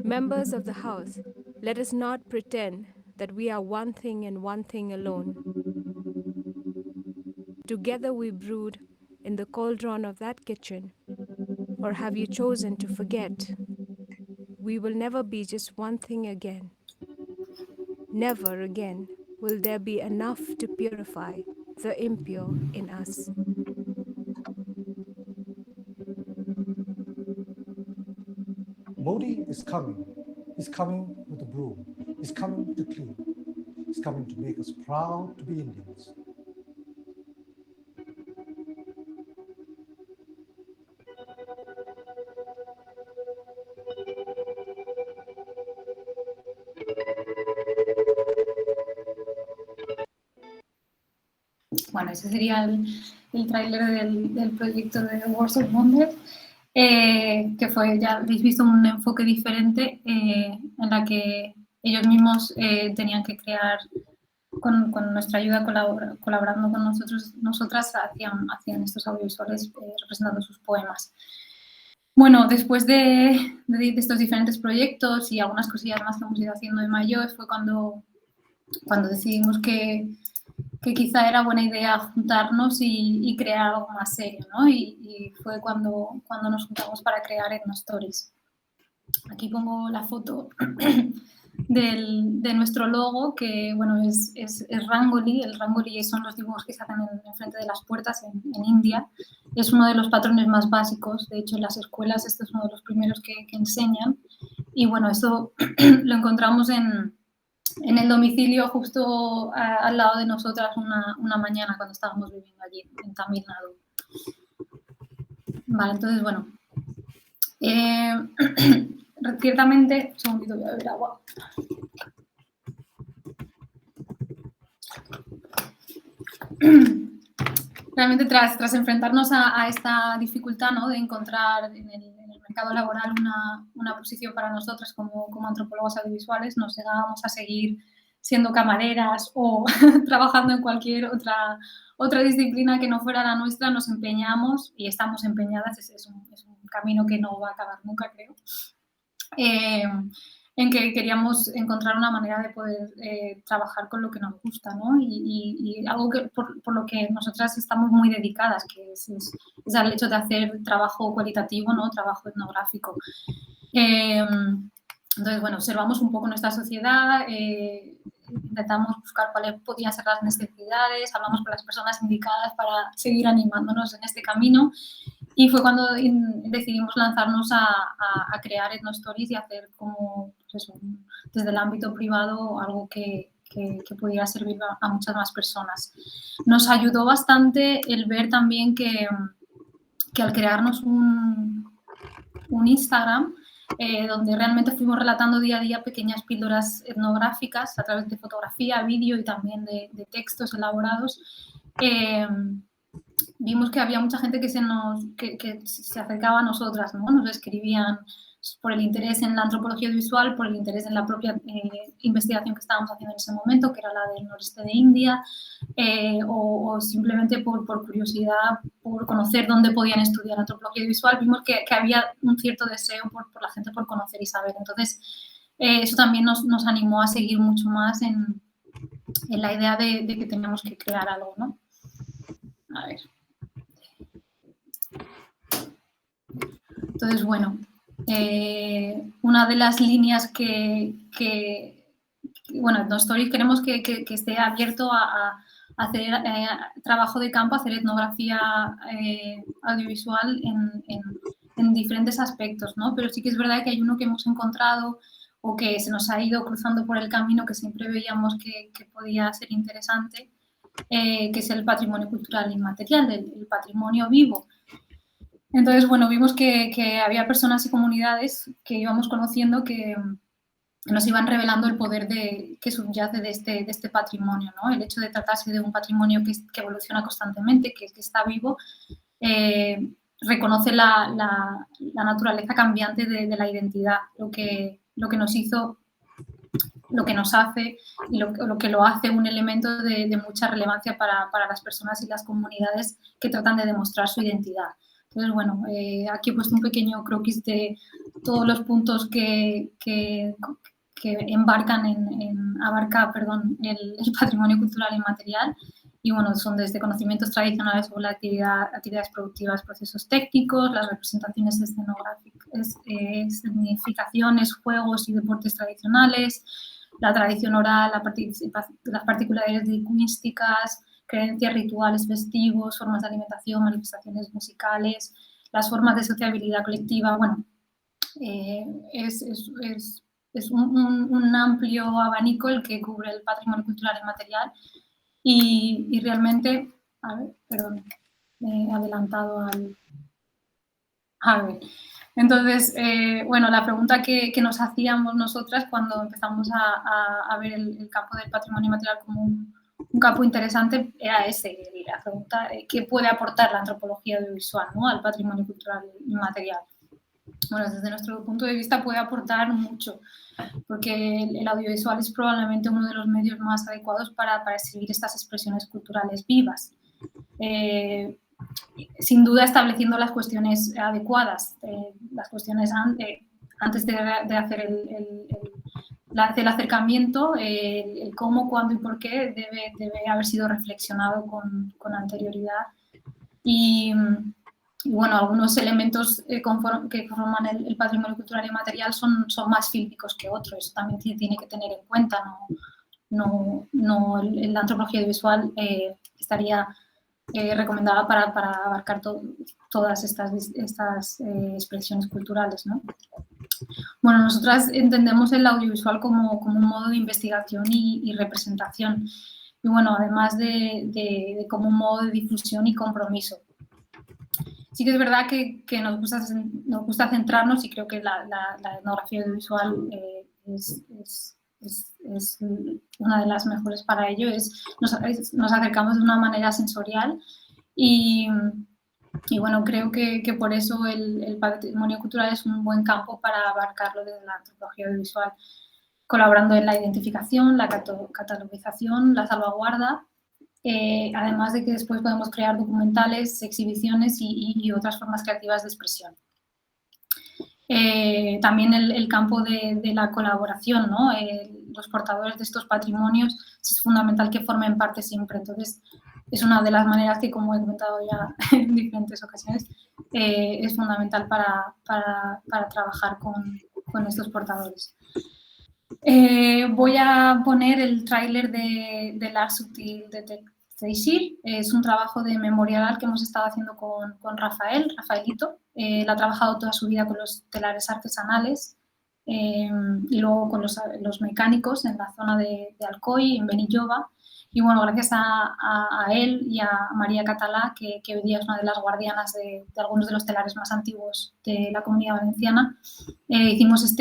Members of the House, let us not pretend that we are one thing and one thing alone. Together we brood in the cauldron of that kitchen. Or have you chosen to forget? We will never be just one thing again. Never again will there be enough to purify the impure in us. Modi is coming. He's coming with a broom. He's coming to clean. He's coming to make us proud to be Indians. Bueno, ese sería el tráiler del proyecto de Words of Wonder, que fue, ya habéis visto, un enfoque diferente en la que ellos mismos tenían que crear, con nuestra ayuda, colaborando con nosotras, hacían estos audiovisuales representando sus poemas. Bueno, después de estos diferentes proyectos y algunas cosillas más que hemos ido haciendo en mayo, fue cuando decidimos que quizá era buena idea juntarnos y crear algo más serio, ¿no? Y fue cuando nos juntamos para crear Ethnostories. Aquí pongo la foto de nuestro logo, que bueno, es Rangoli. El Rangoli son los dibujos que se hacen enfrente de las puertas en India. Es uno de los patrones más básicos. De hecho, en las escuelas este es uno de los primeros que enseñan. Y bueno, esto lo encontramos en el domicilio justo al lado de nosotras una mañana cuando estábamos viviendo allí, en Tamil Nadu. Vale, entonces, bueno. Ciertamente, un segundito, voy a beber agua. Realmente tras enfrentarnos a esta dificultad, ¿no?, de encontrar en el mercado laboral una posición para nosotras como antropólogas audiovisuales, nos negábamos a seguir siendo camareras o trabajando en cualquier otra disciplina que no fuera la nuestra. Nos empeñamos y estamos empeñadas, es un camino que no va a acabar nunca, creo, en que queríamos encontrar una manera de poder trabajar con lo que nos gusta, ¿no? Y algo que, por lo que nosotras estamos muy dedicadas, que es al hecho de hacer trabajo cualitativo, ¿no?, trabajo etnográfico. Entonces, bueno, observamos un poco nuestra sociedad, intentamos buscar cuáles podían ser las necesidades, hablamos con las personas indicadas para seguir animándonos en este camino, y fue cuando decidimos lanzarnos a crear Ethnostories y hacer como, pues eso, desde el ámbito privado algo que pudiera servir a muchas más personas. Nos ayudó bastante el ver también que al crearnos un Instagram, donde realmente fuimos relatando día a día pequeñas píldoras etnográficas a través de fotografía, vídeo y también de textos elaborados, vimos que había mucha gente que se acercaba a nosotras, ¿no? Nos escribían por el interés en la antropología visual, por el interés en la propia investigación que estábamos haciendo en ese momento, que era la del noreste de India, o simplemente por curiosidad, por conocer dónde podían estudiar antropología visual. Vimos que había un cierto deseo por la gente por conocer y saber. Entonces, eso también nos animó a seguir mucho más en la idea de que teníamos que crear algo, ¿no? A ver. Entonces, bueno, una de las líneas bueno, Ethnostories queremos que esté abierto a hacer trabajo de campo, a hacer etnografía audiovisual en diferentes aspectos, ¿no? Pero sí que es verdad que hay uno que hemos encontrado o que se nos ha ido cruzando por el camino, que siempre veíamos que podía ser interesante, que es el patrimonio cultural inmaterial, el patrimonio vivo. Entonces, bueno, vimos que había personas y comunidades que íbamos conociendo que nos iban revelando el poder que subyace de este patrimonio, ¿no? El hecho de tratarse de un patrimonio que evoluciona constantemente, que está vivo, reconoce la naturaleza cambiante de la identidad, lo que nos hizo, lo que nos hace y lo que lo hace un elemento de mucha relevancia para las personas y las comunidades que tratan de demostrar su identidad. Entonces, bueno, aquí he puesto un pequeño croquis de todos los puntos que abarca el patrimonio cultural inmaterial. Y bueno, son desde conocimientos tradicionales sobre la actividades productivas, procesos técnicos, las representaciones escenográficas, escenificaciones, juegos y deportes tradicionales, la tradición oral, las particularidades lingüísticas, creencias, rituales festivos, formas de alimentación, manifestaciones musicales, las formas de sociabilidad colectiva. Bueno, es un amplio abanico el que cubre el patrimonio cultural inmaterial y realmente, a ver, perdón, me he adelantado al... A ver, entonces, bueno, la pregunta que nos hacíamos nosotras cuando empezamos a ver el campo del patrimonio inmaterial como un campo interesante era la pregunta ¿qué puede aportar la antropología audiovisual, ¿no?, al patrimonio cultural inmaterial? Bueno, desde nuestro punto de vista puede aportar mucho, porque el audiovisual es probablemente uno de los medios más adecuados para escribir estas expresiones culturales vivas. Sin duda estableciendo las cuestiones adecuadas, las cuestiones antes de hacer del acercamiento, el cómo, cuándo y por qué debe haber sido reflexionado con anterioridad. Y bueno, algunos elementos que forman el patrimonio cultural y material son más fílmicos que otros. Eso también se tiene que tener en cuenta. La antropología audiovisual estaría recomendada para abarcar todas estas expresiones culturales, ¿no? Bueno, nosotras entendemos el audiovisual como un modo de investigación y representación. Y bueno, además de como un modo de difusión y compromiso. Sí que es verdad que nos gusta centrarnos, y creo que la etnografía audiovisual es una de las mejores para ello, nos acercamos de una manera sensorial y bueno, creo que por eso el patrimonio cultural es un buen campo para abarcarlo desde la antropología audiovisual, colaborando en la identificación, la catalogización, la salvaguarda, además de que después podemos crear documentales, exhibiciones y otras formas creativas de expresión. También el campo de la colaboración, ¿no? Los portadores de estos patrimonios es fundamental que formen parte siempre. Entonces, es una de las maneras que, como he comentado ya en diferentes ocasiones, es fundamental para trabajar con estos portadores. Voy a poner el tráiler de L'Art Subtil de Teixir. Es un trabajo de memorial que hemos estado haciendo con Rafaelito. Él ha trabajado toda su vida con los telares artesanales y luego con los mecánicos en la zona de Alcoy, en Benilloba. Y bueno, gracias a él y a María Catalá, que hoy día es una de las guardianas de algunos de los telares más antiguos de la Comunidad Valenciana, hicimos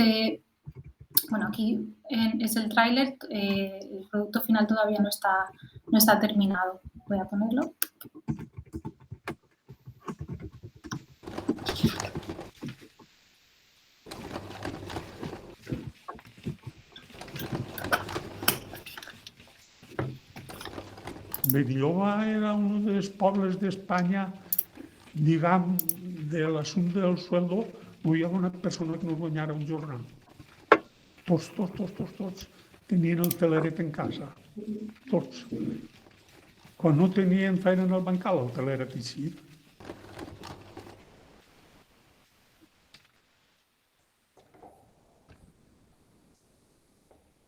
bueno, aquí es el tráiler, el producto final todavía no está terminado. Voy a ponerlo. Benilloba era uno de los pueblos de España, digamos, del asunto del sueldo, no hi havia una persona que no guanyara un jornal. Tots tenien el teleret en casa, tots. Quan no tenien feina en el bancal, el teleret així.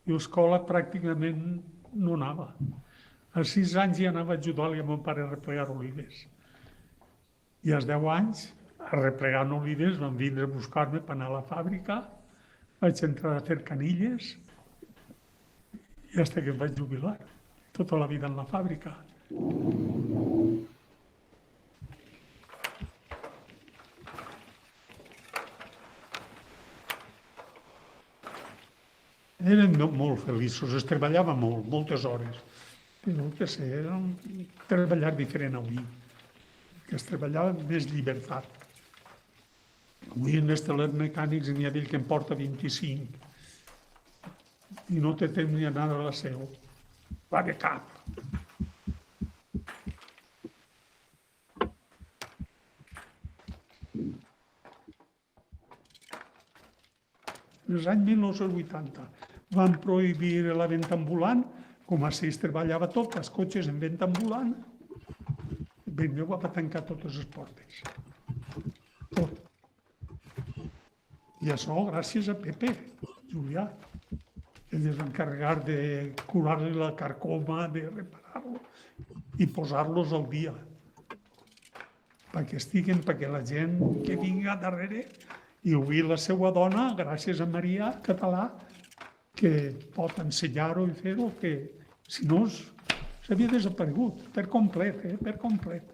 I a l'escola pràcticament no anava. Als 6 anys ja anava a ajudar-li a mon pare a replegar olives. I als 10 anys, a replegar olives, van vindre a buscar-me per anar a la fàbrica. Vaig entrar a fer canilles i fins que em vaig jubilar. Tota la vida en la fàbrica. Eren molt feliços, es treballava molt, moltes hores. Però què sé, era un treballar diferent avui, que es treballava amb més llibertat. Avui en els telers mecànics n'hi ha d'ell que en porta 25 i no té temps ni anar a la seu. Va de cap. Els anys 1980 van prohibir la venda ambulant, com a es treballava tot, els cotxes en venda ambulant, Benilloba va tancar totes les portes. Tot. I això gràcies a Pepe, Julià. Ell es va encarregar de curar-li la carcoma, de reparar-lo i posar-los al dia. Perquè la gent que vinga darrere i avui la seva dona, gràcies a Maria Català, que pot ensenyar-ho i fer-ho, que si no s'havia desaparegut per complet, per complet.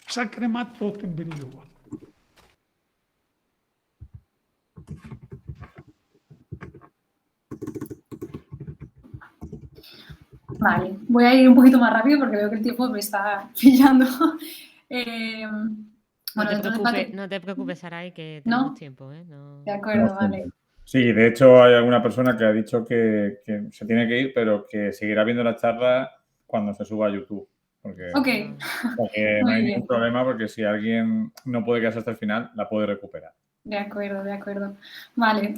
S'ha cremat tot en Benilloba. Vale, voy a ir un poquito más rápido porque veo que el tiempo me está pillando. No te preocupes, Saray, que tenemos tiempo. No. De acuerdo, vale. Sí, de hecho hay alguna persona que ha dicho que se tiene que ir, pero que seguirá viendo la charla cuando se suba a YouTube. Porque no hay ningún problema, porque si alguien no puede quedarse hasta el final, la puede recuperar. De acuerdo, de acuerdo. Vale.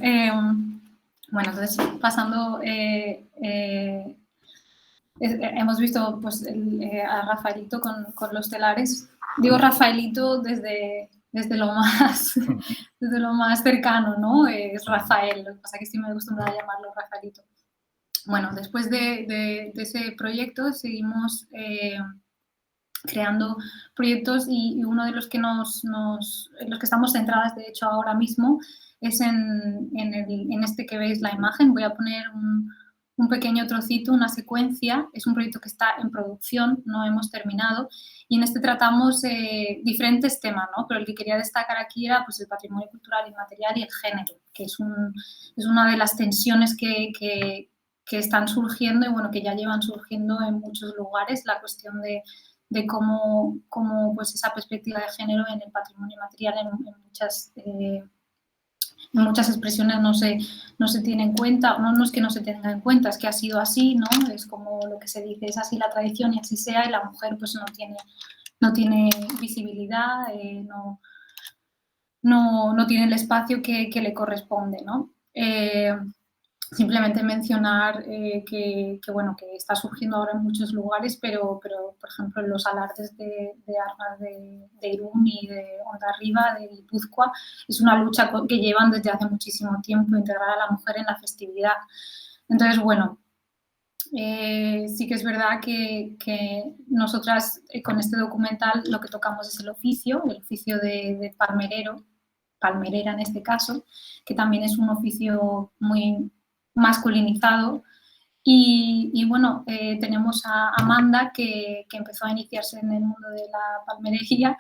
Bueno, entonces pasando, hemos visto pues, a Rafaelito con los telares. Digo Rafaelito desde lo más cercano, ¿no? Es Rafael, lo que pasa es que estoy muy acostumbrada a llamarlo Rafaelito. Bueno, después de ese proyecto seguimos creando proyectos y uno de los que los que estamos centradas, de hecho, ahora mismo es en este que veis la imagen. Voy a poner un pequeño trocito, una secuencia. Es un proyecto que está en producción, no hemos terminado, y en este tratamos diferentes temas, ¿no? Pero el que quería destacar aquí era pues, el patrimonio cultural inmaterial y el género, que es una de las tensiones que están surgiendo y bueno, que ya llevan surgiendo en muchos lugares, la cuestión de cómo pues, esa perspectiva de género en el patrimonio inmaterial en muchas expresiones no se tiene en cuenta. No es que no se tenga en cuenta, es que ha sido así, ¿no? Es como lo que se dice, es así la tradición y así sea, y la mujer pues no tiene visibilidad, no tiene el espacio que le corresponde, ¿no? Simplemente mencionar que está surgiendo ahora en muchos lugares, pero por ejemplo en los alardes de armas de Irún y de Hondarribia, de Guipúzcoa, es una lucha que llevan desde hace muchísimo tiempo, integrar a la mujer en la festividad. Entonces, bueno, sí que es verdad que nosotras con este documental lo que tocamos es el oficio de palmerera en este caso, que también es un oficio muy masculinizado. Y bueno, tenemos a Amanda que empezó a iniciarse en el mundo de la palmerería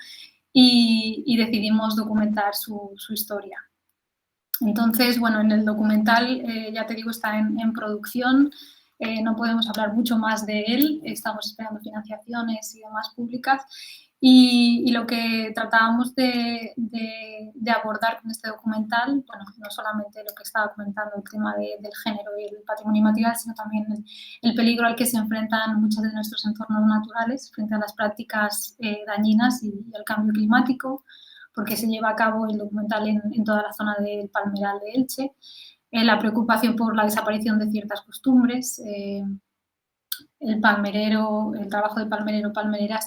y decidimos documentar su historia. Entonces, bueno, en el documental, ya te digo, está en producción, no podemos hablar mucho más de él, estamos esperando financiaciones y demás públicas. Y lo que tratábamos de abordar con este documental, bueno, no solamente lo que estaba comentando, el tema del género y el patrimonio inmaterial, sino también el peligro al que se enfrentan muchos de nuestros entornos naturales frente a las prácticas dañinas y el cambio climático, porque se lleva a cabo el documental en toda la zona del Palmeral de Elche, la preocupación por la desaparición de ciertas costumbres. El trabajo de palmerera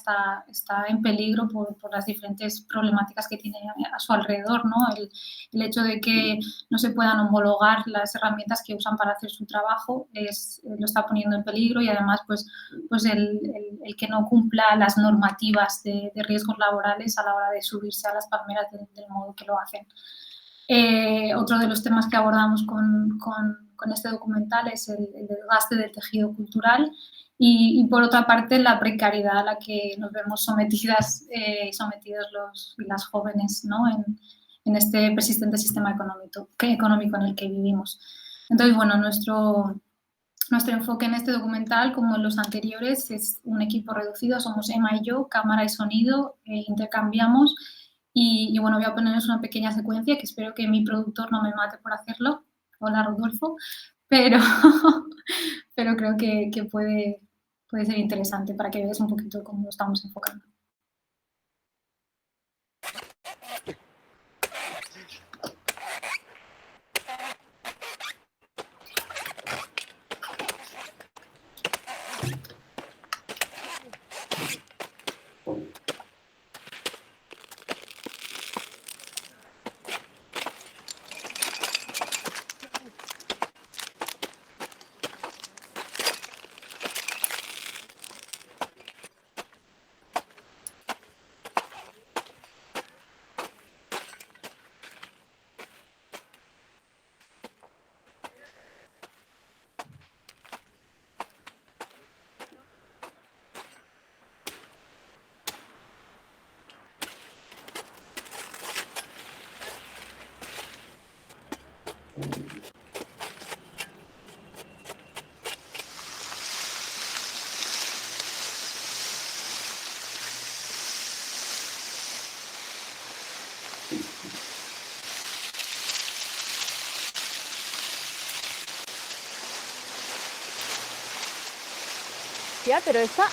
está en peligro por las diferentes problemáticas que tiene a su alrededor, ¿no? El hecho de que no se puedan homologar las herramientas que usan para hacer su trabajo lo está poniendo en peligro, y además pues el que no cumpla las normativas de riesgos laborales a la hora de subirse a las palmeras del modo que lo hacen. Otro de los temas que abordamos con este documental es el desgaste del tejido cultural y por otra parte la precariedad a la que nos vemos sometidos las jóvenes, ¿no? en este persistente sistema económico en el que vivimos. Entonces, bueno, nuestro enfoque en este documental, como en los anteriores, es un equipo reducido, somos Emma y yo, cámara y sonido, intercambiamos. Y bueno, voy a ponerles una pequeña secuencia que espero que mi productor no me mate por hacerlo. Hola, Rodolfo. Pero creo que puede ser interesante para que veas un poquito cómo lo estamos enfocando. Ya, pero esta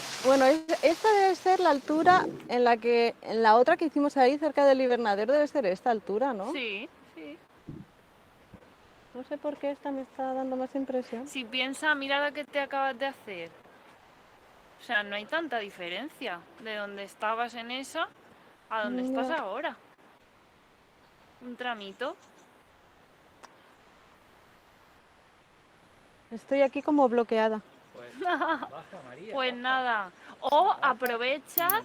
debe ser la altura en la otra que hicimos ahí cerca del invernadero debe ser esta altura, ¿no? Sí, sí. No sé por qué esta me está dando más impresión. Si piensa, mira lo que te acabas de hacer. O sea, no hay tanta diferencia de donde estabas en esa a donde estás Ya. ahora. Un tramito. Estoy aquí como bloqueada. Pues nada. O aprovecha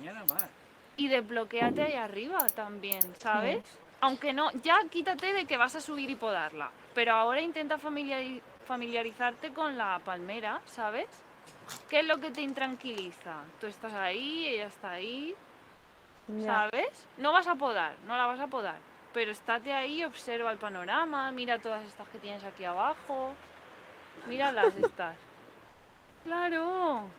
y desbloquéate ahí arriba también, ¿sabes? Aunque no, ya quítate de que vas a subir y podarla. Pero ahora intenta familiarizarte con la palmera, ¿sabes? ¿Qué es lo que te intranquiliza? Tú estás ahí, ella está ahí, Ya. ¿sabes? No vas a podar, no la vas a podar. Pero estate ahí, observa el panorama, mira todas estas que tienes aquí abajo. Míralas estas. ¡Claro!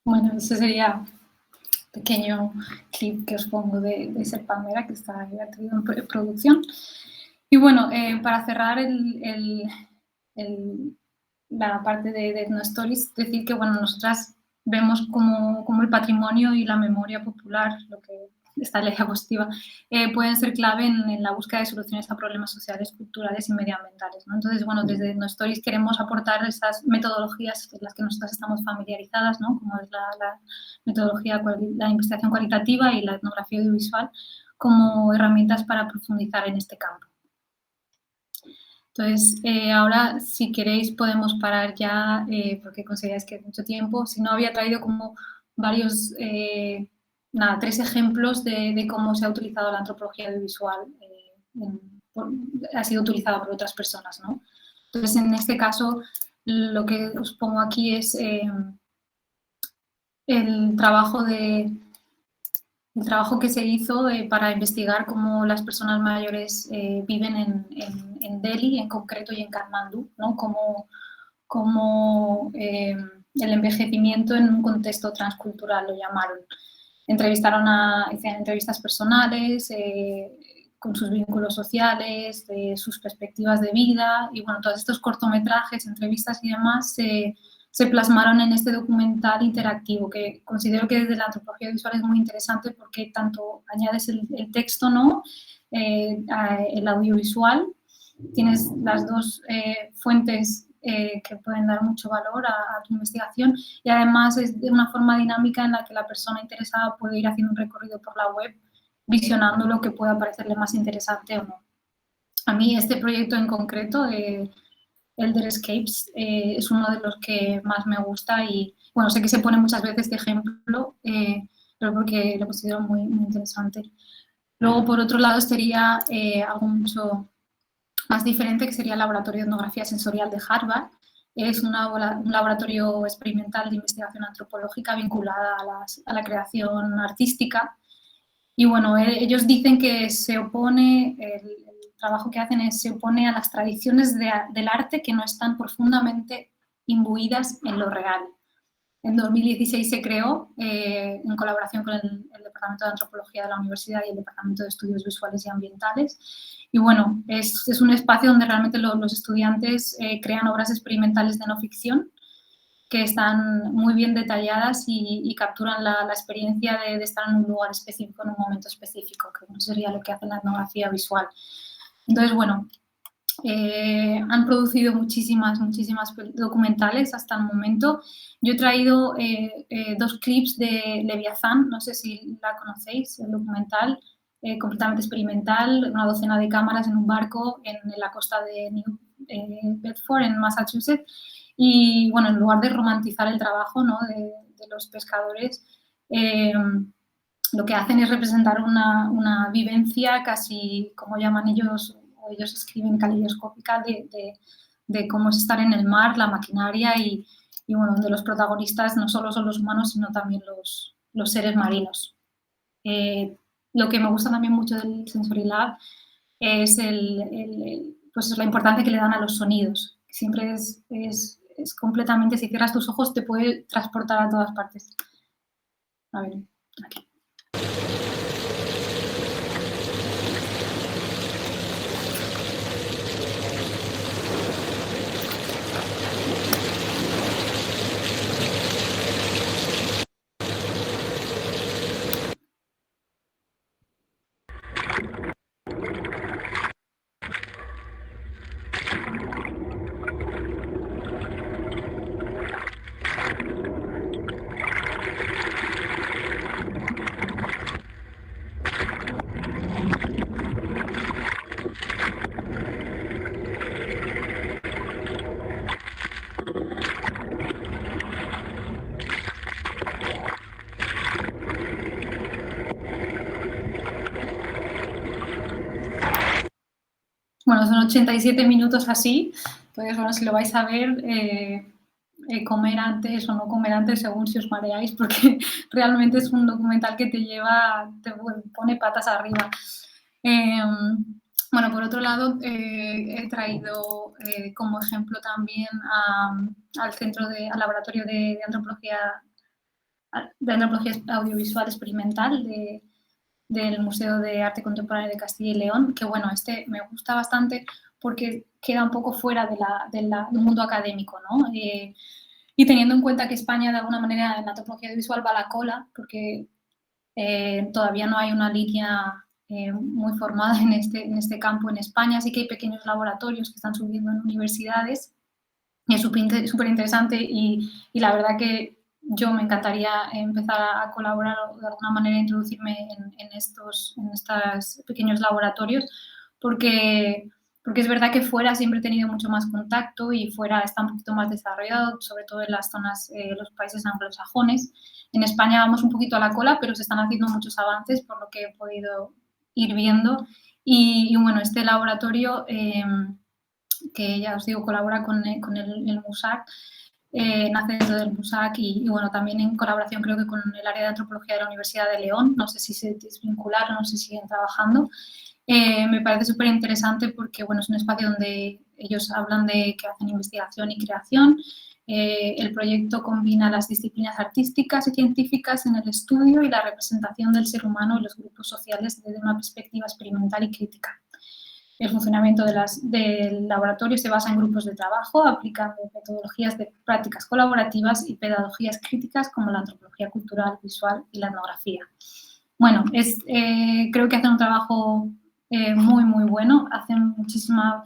Bueno, ese sería un pequeño clip que os pongo de Ser Palmera, que está ya en producción. Y bueno, para cerrar la parte de Etnostories, decir que bueno, nosotras vemos como el patrimonio y la memoria popular, lo que esta ley diapositiva, pueden ser clave en la búsqueda de soluciones a problemas sociales, culturales y medioambientales, ¿no? Entonces, bueno, desde Etnostories queremos aportar esas metodologías en las que nosotras estamos familiarizadas, ¿no? Como es la metodología, la investigación cualitativa y la etnografía audiovisual, como herramientas para profundizar en este campo. Entonces, ahora, si queréis, podemos parar ya, porque consideráis que es mucho tiempo. Si no, había traído como varios, 3 ejemplos de cómo se ha utilizado la antropología audiovisual, ha sido utilizada por otras personas, ¿no? Entonces, en este caso, lo que os pongo aquí es el trabajo que se hizo para investigar cómo las personas mayores viven en Delhi, en concreto, y en Katmandú, ¿no? Cómo el envejecimiento en un contexto transcultural lo llamaron. Hicieron entrevistas personales, con sus vínculos sociales, de sus perspectivas de vida, y bueno, todos estos cortometrajes, entrevistas y demás se plasmaron en este documental interactivo, que considero que desde la antropología visual es muy interesante porque tanto añades el texto, ¿no? El audiovisual, tienes las dos fuentes que pueden dar mucho valor a tu investigación, y además es de una forma dinámica en la que la persona interesada puede ir haciendo un recorrido por la web, visionando lo que pueda parecerle más interesante o no. A mí este proyecto en concreto, Elder Escapes, es uno de los que más me gusta, y bueno, sé que se pone muchas veces de ejemplo, pero porque lo considero muy, muy interesante. Luego, por otro lado, sería algo mucho más diferente, que sería el Laboratorio de Etnografía Sensorial de Harvard. Es un laboratorio experimental de investigación antropológica vinculada a la creación artística. Y bueno, ellos dicen que se opone, el trabajo que hacen se opone a las tradiciones del arte que no están profundamente imbuidas en lo real. En 2016 se creó, en colaboración con el Departamento de Antropología de la Universidad y el Departamento de Estudios Visuales y Ambientales. Y bueno, es un espacio donde realmente los estudiantes crean obras experimentales de no ficción que están muy bien detalladas y capturan la experiencia de estar en un lugar específico, en un momento específico, que no sería lo que hace la etnografía visual. Entonces, bueno, han producido muchísimas documentales hasta el momento. Yo he traído 2 clips de Leviatán, no sé si la conocéis, el documental, completamente experimental, una docena de cámaras en un barco en la costa de New Bedford, en Massachusetts. Y bueno, en lugar de romantizar el trabajo, ¿no?, de los pescadores, lo que hacen es representar una vivencia casi, como llaman ellos, o ellos escriben, caleidoscópica, de cómo es estar en el mar, la maquinaria y bueno, donde los protagonistas no solo son los humanos, sino también los seres marinos. Lo que me gusta también mucho del Sensory Lab es pues la importancia que le dan a los sonidos. Siempre es completamente, si cierras tus ojos, te puede transportar a todas partes. A ver, aquí. bueno, son 87 minutos así, entonces bueno, si lo vais a ver, comer antes o no comer antes según si os mareáis, porque realmente es un documental que te pone patas arriba. Bueno, por otro lado, he traído como ejemplo también al laboratorio de antropología audiovisual experimental del Museo de Arte Contemporáneo de Castilla y León, que bueno, este me gusta bastante porque queda un poco fuera del mundo académico, ¿no? Y teniendo en cuenta que España de alguna manera en la antropología audiovisual va a la cola, porque todavía no hay una línea muy formada en este campo en España, sí que hay pequeños laboratorios que están surgiendo en universidades y es súper interesante y la verdad que yo me encantaría empezar a colaborar o de alguna manera introducirme en estos pequeños laboratorios porque es verdad que fuera siempre he tenido mucho más contacto y fuera está un poquito más desarrollado, sobre todo en las zonas, los países anglosajones. En España vamos un poquito a la cola, pero se están haciendo muchos avances por lo que he podido ir viendo. Y bueno, este laboratorio, que ya os digo, colabora con el MUSAC, nace dentro del MUSAC y bueno, también en colaboración creo que con el área de antropología de la Universidad de León, no sé si se desvincularon, no sé si siguen trabajando. Me parece súper interesante porque bueno, es un espacio donde ellos hablan de que hacen investigación y creación. El proyecto combina las disciplinas artísticas y científicas en el estudio y la representación del ser humano y los grupos sociales desde una perspectiva experimental y crítica. El funcionamiento del laboratorio se basa en grupos de trabajo, aplicando metodologías de prácticas colaborativas y pedagogías críticas como la antropología cultural, visual y la etnografía. Bueno, creo que hacen un trabajo muy, muy bueno, hacen muchísima,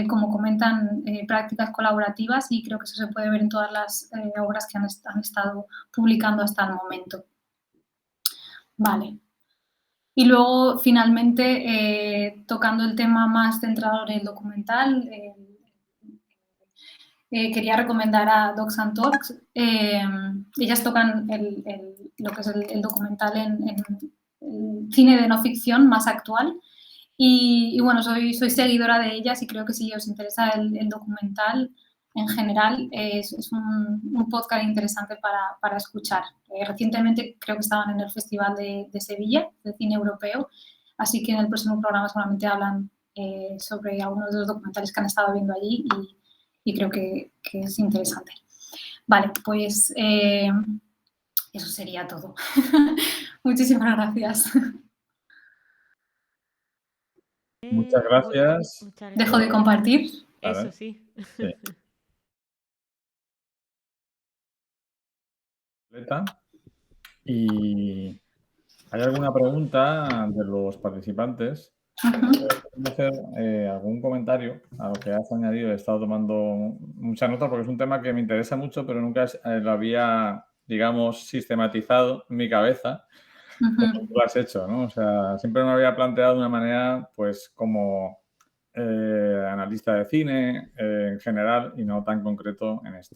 como comentan, prácticas colaborativas y creo que eso se puede ver en todas las obras que han estado publicando hasta el momento. Vale. Y luego, finalmente, tocando el tema más centrado en el documental, quería recomendar a Docs and Talks. Ellas tocan lo que es el documental en cine de no ficción más actual. Y bueno, soy seguidora de ellas y creo que si os interesa el documental en general, es un podcast interesante para escuchar. Recientemente creo que estaban en el Festival de Sevilla, de cine europeo, así que en el próximo programa seguramente hablan sobre algunos de los documentales que han estado viendo allí y creo que es interesante. Vale, pues eso sería todo. Muchísimas gracias. Muchas gracias. Dejo de compartir. Vale. Eso sí. Sí. ¿Y hay alguna pregunta de los participantes? Quiero hacer algún comentario a lo que has añadido. He estado tomando mucha nota porque es un tema que me interesa mucho, pero nunca lo había, digamos, sistematizado en mi cabeza como tú lo has hecho, ¿no? O sea, siempre me había planteado de una manera, pues, como analista de cine en general y no tan concreto en esto.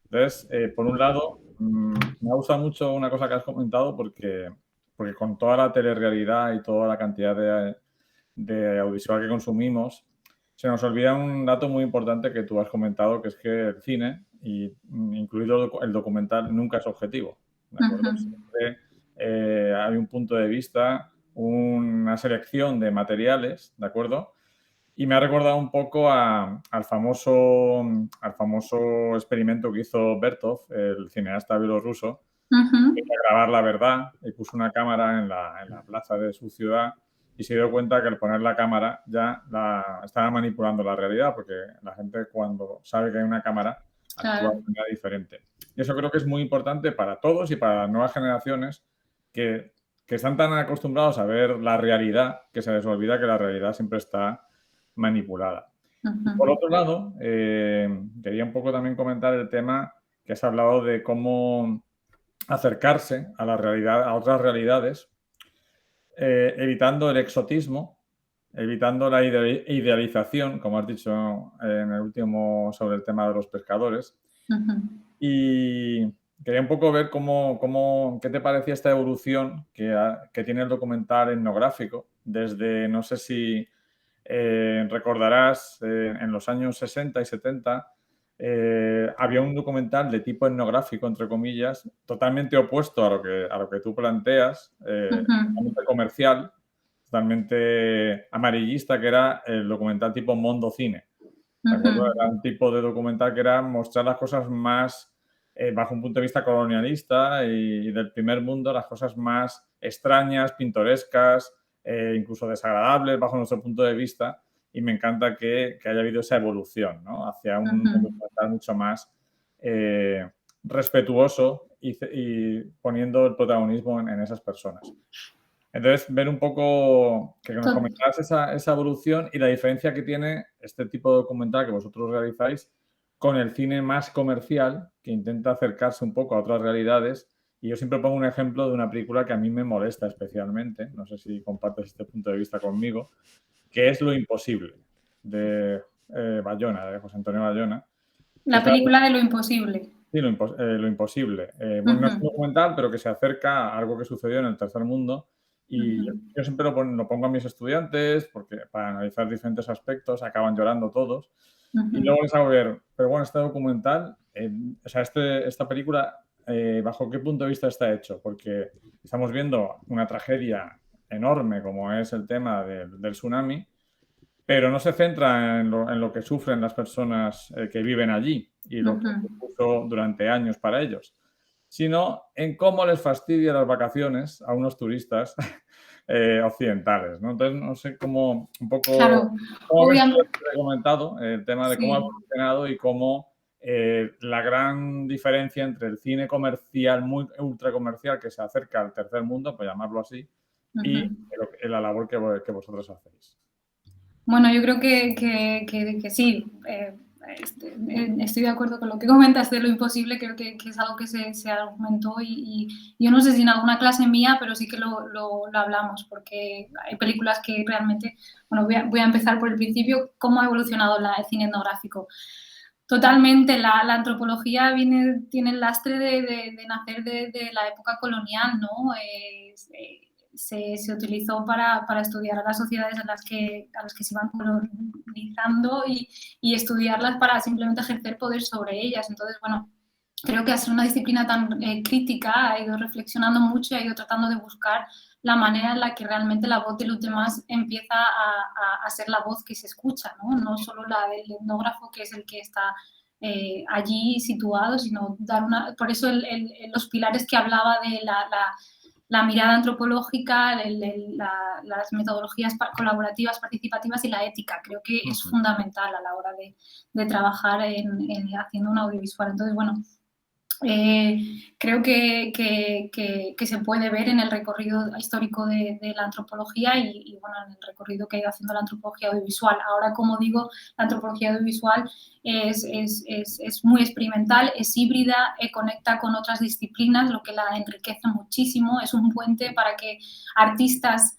Entonces, por un lado, me ha gustado mucho una cosa que has comentado porque con toda la telerrealidad y toda la cantidad de audiovisual que consumimos, se nos olvida un dato muy importante que tú has comentado, que es que el cine, incluido el documental, nunca es objetivo, ¿de acuerdo? Siempre hay un punto de vista, una selección de materiales, ¿de acuerdo? Y me ha recordado un poco al famoso experimento que hizo Bertov, el cineasta bielorruso, que quería grabar la verdad y puso una cámara en la plaza de su ciudad y se dio cuenta que al poner la cámara ya estaba manipulando la realidad, porque la gente cuando sabe que hay una cámara actúa de manera diferente. Y eso creo que es muy importante para todos y para las nuevas generaciones que están tan acostumbrados a ver la realidad que se les olvida que la realidad siempre está manipulada. Por otro lado, quería un poco también comentar el tema que has hablado de cómo acercarse a la realidad, a otras realidades, evitando el exotismo, evitando la idealización, como has dicho en el último sobre el tema de los pescadores. Y quería un poco ver qué te parecía esta evolución que tiene el documental etnográfico, desde, no sé si recordarás, en los años 60 y 70 había un documental de tipo etnográfico, entre comillas, totalmente opuesto a lo que tú planteas, totalmente comercial, totalmente amarillista, que era el documental tipo Mondo Cine. ¿De acuerdo? Era un tipo de documental que era mostrar las cosas más, bajo un punto de vista colonialista y del primer mundo, las cosas más extrañas, pintorescas, incluso desagradables bajo nuestro punto de vista. Y me encanta que haya habido esa evolución, ¿no? Hacia un documental mucho más respetuoso y poniendo el protagonismo en esas personas. Entonces, ver un poco, que nos comentabas esa evolución y la diferencia que tiene este tipo de documental que vosotros realizáis con el cine más comercial, que intenta acercarse un poco a otras realidades. Y yo siempre pongo un ejemplo de una película que a mí me molesta especialmente, no sé si compartes este punto de vista conmigo, que es Lo Imposible, de Bayona, de José Antonio Bayona. La película de Lo Imposible. Sí, Lo Imposible. Bueno, no es un documental, pero que se acerca a algo que sucedió en el tercer mundo. Y yo siempre lo pongo a mis estudiantes porque para analizar diferentes aspectos acaban llorando todos. Y luego les hago ver, pero bueno, este documental, o sea, esta película, ¿bajo qué punto de vista está hecho? Porque estamos viendo una tragedia enorme como es el tema del tsunami, pero no se centra en lo que sufren las personas que viven allí y lo que supuso durante años para ellos, sino en cómo les fastidia las vacaciones a unos turistas occidentales, ¿no? Entonces, no sé cómo, un poco, cómo he comentado el tema de cómo ha funcionado y cómo la gran diferencia entre el cine comercial, muy ultra comercial, que se acerca al tercer mundo, por llamarlo así, y la labor que vosotros hacéis. Bueno, yo creo que sí. Estoy de acuerdo con lo que comentas de Lo Imposible, creo que es algo que se argumentó y yo no sé si en alguna clase mía, pero sí que lo hablamos, porque hay películas que realmente, bueno, voy a empezar por el principio, cómo ha evolucionado el cine etnográfico. Totalmente, la antropología tiene el lastre de nacer de la época colonial, ¿no? Se utilizó para estudiar a las sociedades a las que se iban colonizando y estudiarlas para simplemente ejercer poder sobre ellas. Entonces, bueno, creo que al ser una disciplina tan crítica ha ido reflexionando mucho y ha ido tratando de buscar la manera en la que realmente la voz de los demás empieza a ser la voz que se escucha, ¿no? No solo la del etnógrafo, que es el que está allí situado, sino dar por eso los pilares que hablaba de la mirada antropológica, las metodologías colaborativas, participativas y la ética. Creo que es fundamental a la hora de trabajar haciendo un audiovisual. Entonces, bueno, creo que se puede ver en el recorrido histórico de la antropología y bueno, en el recorrido que ha ido haciendo la antropología audiovisual. Ahora, como digo, la antropología audiovisual es muy experimental, es híbrida, conecta con otras disciplinas, lo que la enriquece muchísimo. Es un puente para que artistas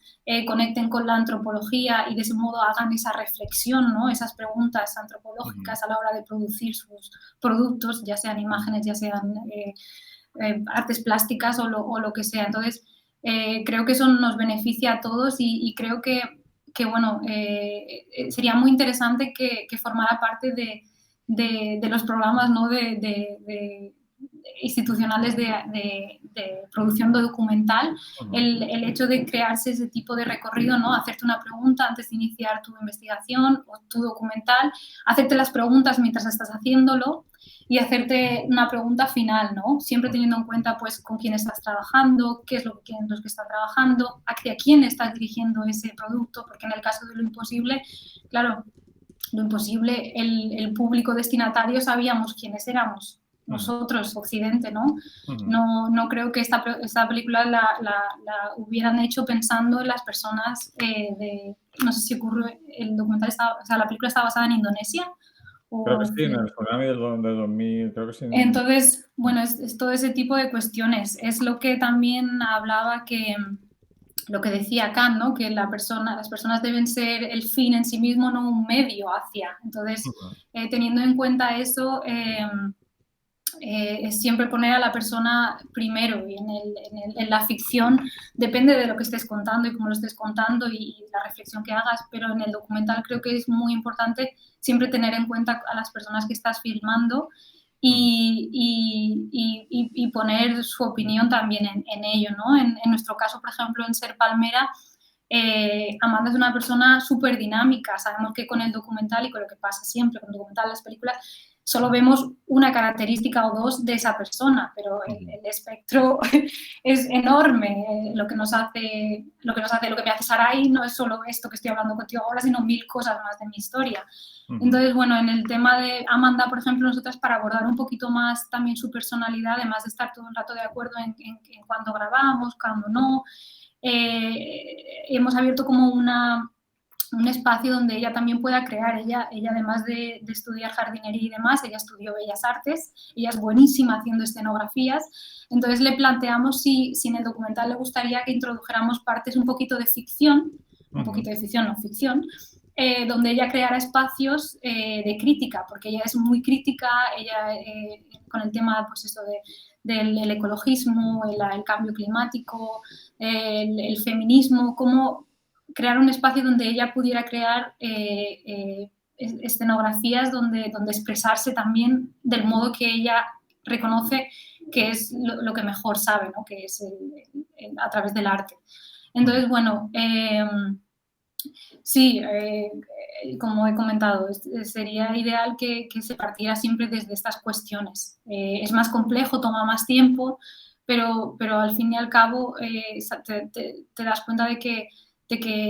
conecten con la antropología y de ese modo hagan esa reflexión, ¿no? Esas preguntas antropológicas a la hora de producir sus productos, ya sean imágenes, ya sean artes plásticas o lo que sea. Entonces, creo que eso nos beneficia a todos y creo que bueno, sería muy interesante que formara parte de los programas, ¿no? de institucionales de producción documental, el hecho de crearse ese tipo de recorrido, ¿no? Hacerte una pregunta antes de iniciar tu investigación o tu documental, hacerte las preguntas mientras estás haciéndolo y hacerte una pregunta final, ¿no? Siempre teniendo en cuenta, pues, con quién estás trabajando, qué es lo que quieren los que están trabajando, hacia quién estás dirigiendo ese producto, porque en el caso de Lo Imposible, claro, Lo Imposible, el público destinatario sabíamos quiénes éramos. Nosotros, Occidente, ¿no? No creo que esta película la hubieran hecho pensando en las personas no sé si ocurre, el documental la película está basada en Indonesia. Creo que sí, en el tsunami de 2000, creo que sí. Entonces, bueno, es todo ese tipo de cuestiones. Es lo que también hablaba lo que decía Kant, ¿no? Que las personas deben ser el fin en sí mismo, no un medio hacia. Entonces, teniendo en cuenta eso, es siempre poner a la persona primero, y en la ficción depende de lo que estés contando y cómo lo estés contando y la reflexión que hagas, pero en el documental creo que es muy importante siempre tener en cuenta a las personas que estás filmando y poner su opinión también en ello, ¿no? En nuestro caso, por ejemplo, en Ser Palmera, Amanda es una persona súper dinámica. Sabemos que con el documental, y con lo que pasa siempre con el documental, las películas, solo vemos una característica o dos de esa persona, pero el espectro es enorme. Lo que me hace Sarai no es solo esto que estoy hablando contigo ahora, sino 1000 cosas más de mi historia. Entonces, bueno, en el tema de Amanda, por ejemplo, nosotras, para abordar un poquito más también su personalidad, además de estar todo el rato de acuerdo en cuándo grabamos, cuándo no, hemos abierto como un espacio donde ella también pueda crear. Ella además de estudiar jardinería y demás, ella estudió Bellas Artes, ella es buenísima haciendo escenografías. Entonces le planteamos si en el documental le gustaría que introdujéramos partes un poquito de ficción, donde ella creara espacios de crítica, porque ella es muy crítica, ella con el tema, pues esto del ecologismo, el cambio climático, el feminismo, cómo crear un espacio donde ella pudiera crear escenografías donde expresarse también del modo que ella reconoce que es lo que mejor sabe, ¿no? Que es a través del arte. Entonces, bueno, sí, como he comentado, sería ideal que se partiera siempre desde estas cuestiones. Es más complejo, toma más tiempo, pero al fin y al cabo te das cuenta de que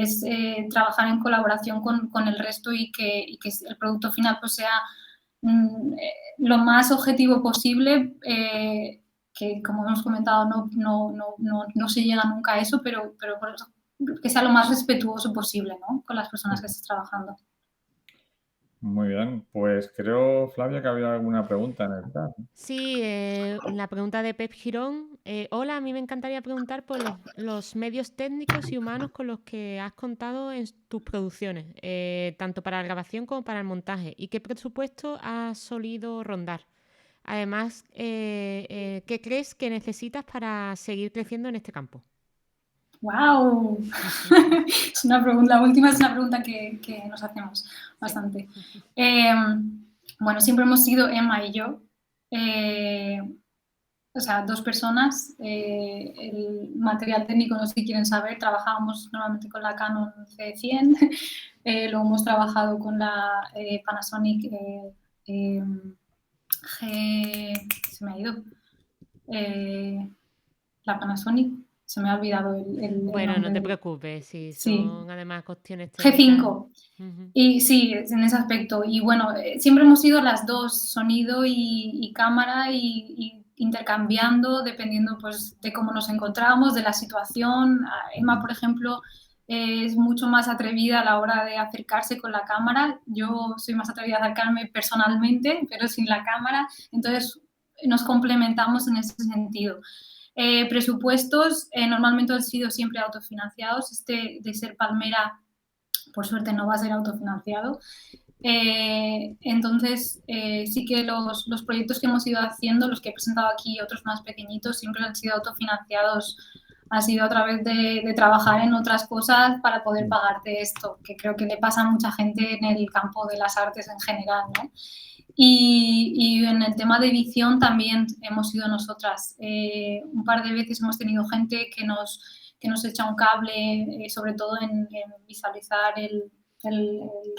es trabajar en colaboración con el resto y que el producto final pues sea lo más objetivo posible, que como hemos comentado no se llega nunca a eso, pero que sea lo más respetuoso posible, ¿no? Con las personas que estés trabajando. Muy bien, pues creo, Flavia, que había alguna pregunta en el chat. Sí, la pregunta de Pep Girón. Hola, a mí me encantaría preguntar por los medios técnicos y humanos con los que has contado en tus producciones, tanto para la grabación como para el montaje, y qué presupuesto has solido rondar. Además, ¿qué crees que necesitas para seguir creciendo en este campo? ¡Wow! La última es una pregunta que nos hacemos bastante. Bueno, siempre hemos sido Emma y yo, o sea, 2 personas. El material técnico, no sé si quieren saber, trabajábamos normalmente con la Canon C100, luego hemos trabajado con la Panasonic se me ha ido, la Panasonic. Se me ha olvidado el Bueno, nombre. no te preocupes, sí, Sí. son además cuestiones técnicas. G5. Y sí, en ese aspecto. Y bueno, siempre hemos sido las dos, sonido y cámara, y intercambiando dependiendo pues de cómo nos encontramos, de la situación. Emma, por ejemplo, es mucho más atrevida a la hora de acercarse con la cámara. Yo soy más atrevida a acercarme personalmente, pero sin la cámara. Entonces nos complementamos en ese sentido. Presupuestos normalmente han sido siempre autofinanciados. Este de Ser Palmera, por suerte, no va a ser autofinanciado. Entonces, sí que los proyectos que hemos ido haciendo, los que he presentado aquí y otros más pequeñitos, siempre han sido autofinanciados. Ha sido a través de trabajar en otras cosas para poder pagarte esto, que creo que le pasa a mucha gente en el campo de las artes en general, ¿no? Y en el tema de edición también hemos sido nosotras. Un par de veces hemos tenido gente que nos echa un cable, sobre todo en visualizar el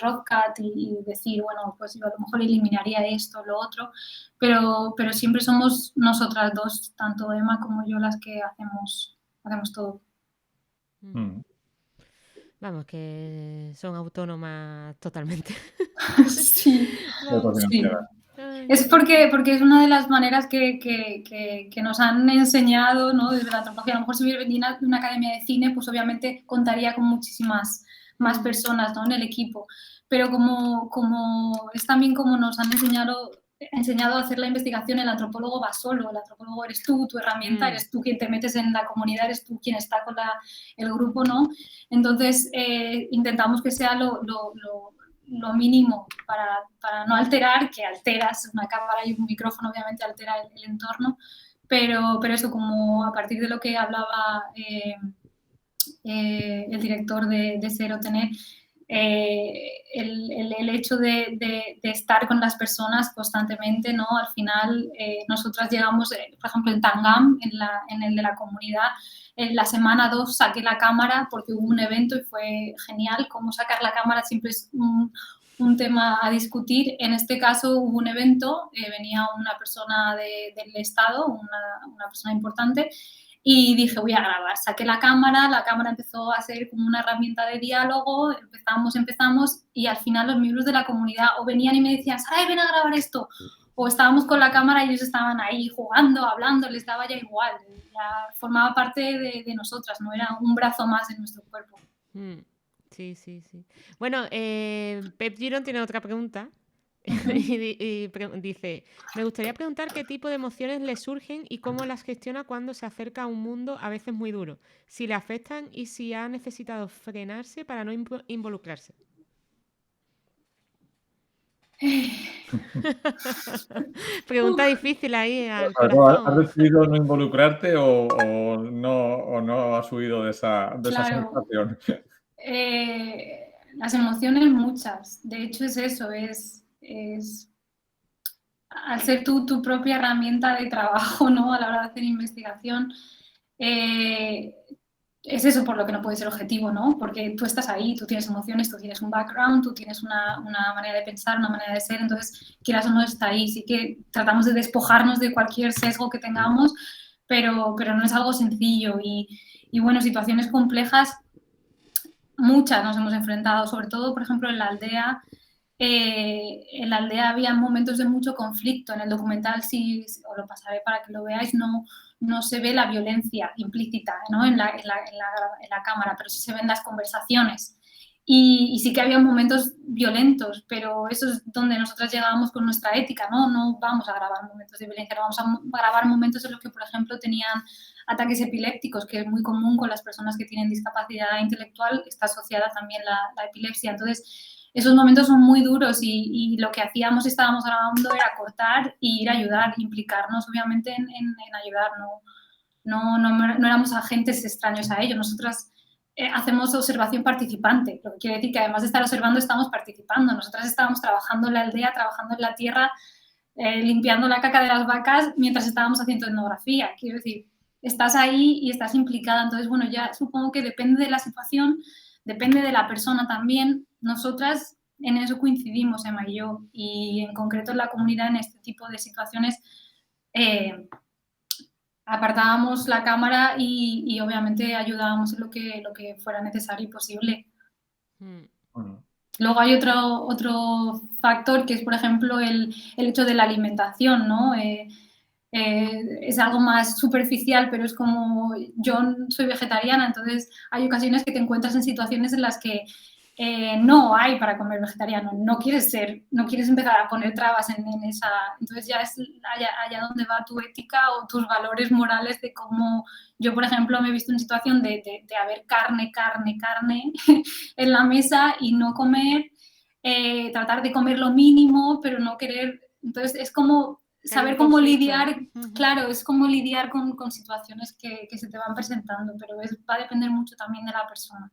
RODCAT y decir, bueno, pues yo a lo mejor eliminaría esto, lo otro, pero siempre somos nosotras dos, tanto Emma como yo, las que hacemos todo. Vamos, que son autónomas totalmente. Sí. Es porque es una de las maneras que nos han enseñado, ¿no? Desde la antropología. A lo mejor si hubiera venido de una academia de cine, pues obviamente contaría con muchísimas más personas, ¿no? En el equipo. Pero como es también como nos han enseñado a hacer la investigación, el antropólogo va solo, el antropólogo eres tú, tu herramienta, eres tú quien te metes en la comunidad, eres tú quien está con el grupo, ¿no? Entonces intentamos que sea lo lo mínimo para no alterar, que alteras una cámara y un micrófono, obviamente altera el entorno, pero eso, como a partir de lo que hablaba el director de Ser o Tener, el hecho de estar con las personas constantemente, ¿no? Al final, nosotras llegamos, por ejemplo, en Tangam, en el de la comunidad, en la semana 2 saqué la cámara porque hubo un evento y fue genial. Cómo sacar la cámara siempre es un tema a discutir. En este caso hubo un evento, venía una persona del Estado, una persona importante, y dije, voy a grabar. Saqué la cámara empezó a ser como una herramienta de diálogo, empezamos, y al final los miembros de la comunidad o venían y me decían, Saray, ven a grabar esto, o estábamos con la cámara y ellos estaban ahí jugando, hablando, les daba ya igual, ya formaba parte de nosotras, no era un brazo más en nuestro cuerpo. Sí. Bueno, Pep Girón tiene otra pregunta. y dice, me gustaría preguntar qué tipo de emociones le surgen y cómo las gestiona cuando se acerca a un mundo a veces muy duro, si le afectan y si ha necesitado frenarse para no involucrarse. Pregunta difícil ahí al corazón. ¿Has decidido no involucrarte o no has huido de esa sensación? Las emociones muchas. De hecho es eso, es al ser tú tu propia herramienta de trabajo, ¿no? A la hora de hacer investigación, es eso por lo que no puede ser objetivo, ¿no? Porque tú estás ahí, tú tienes emociones, tú tienes un background, tú tienes una manera de pensar, una manera de ser, entonces quieras o no está ahí. Sí que tratamos de despojarnos de cualquier sesgo que tengamos, pero no es algo sencillo. Y bueno, situaciones complejas, muchas nos hemos enfrentado, sobre todo, por ejemplo, en la aldea. En la aldea había momentos de mucho conflicto. En el documental, sí, os lo pasaré para que lo veáis, no se ve la violencia implícita, ¿no? en la cámara, pero sí se ven las conversaciones. Y sí que había momentos violentos, pero eso es donde nosotras llegábamos con nuestra ética, ¿no? No vamos a grabar momentos de violencia, no vamos a grabar momentos en los que, por ejemplo, tenían ataques epilépticos, que es muy común con las personas que tienen discapacidad intelectual, está asociada también la epilepsia. Entonces, esos momentos son muy duros y lo que hacíamos, estábamos grabando, era cortar e ir a ayudar, implicarnos obviamente en ayudar, no éramos agentes extraños a ello. Nosotras hacemos observación participante, lo que quiere decir que además de estar observando estamos participando. Nosotras estábamos trabajando en la aldea, trabajando en la tierra, limpiando la caca de las vacas mientras estábamos haciendo etnografía. Quiero decir, estás ahí y estás implicada. Entonces, bueno, ya supongo que depende de la situación, depende de la persona también. Nosotras en eso coincidimos, Emma y yo, y en concreto en la comunidad en este tipo de situaciones apartábamos la cámara y obviamente ayudábamos en lo que fuera necesario y posible. Luego hay otro factor que es, por ejemplo, el hecho de la alimentación, ¿no? Es algo más superficial, pero es como yo soy vegetariana, entonces hay ocasiones que te encuentras en situaciones en las que no hay para comer vegetariano, no quieres empezar a poner trabas en esa, entonces ya es allá donde va tu ética o tus valores morales de cómo yo, por ejemplo, me he visto en situación de haber carne en la mesa y no comer, tratar de comer lo mínimo, pero no querer, entonces es como saber cómo lidiar, claro, es como lidiar con situaciones que se te van presentando, pero va a depender mucho también de la persona.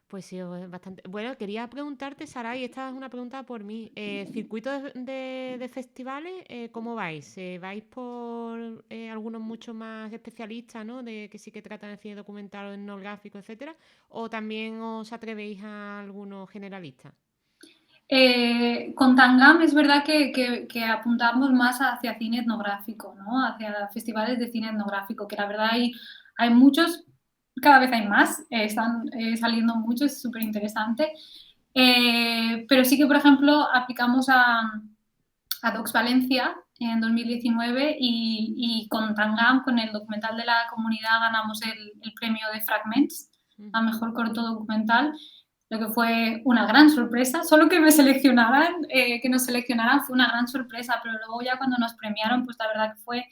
Pues sí, bastante. Bueno, quería preguntarte, Saray, esta es una pregunta por mí. ¿Circuitos de festivales, cómo vais? ¿Vais por algunos mucho más especialistas, ¿no? De que sí que tratan de cine documental o etnográfico, etcétera? ¿O también os atrevéis a algunos generalistas? Con Tangam es verdad que apuntamos más hacia cine etnográfico, ¿no? Hacia festivales de cine etnográfico, que la verdad hay muchos. Cada vez hay más, están saliendo muchos, es súper interesante. Pero sí que, por ejemplo, aplicamos a Docs Valencia en 2019 y con Tangam, con el documental de la comunidad, ganamos el premio de Fragments a mejor corto documental, lo que fue una gran sorpresa. Solo que nos seleccionaran fue una gran sorpresa, pero luego ya cuando nos premiaron, pues la verdad que fue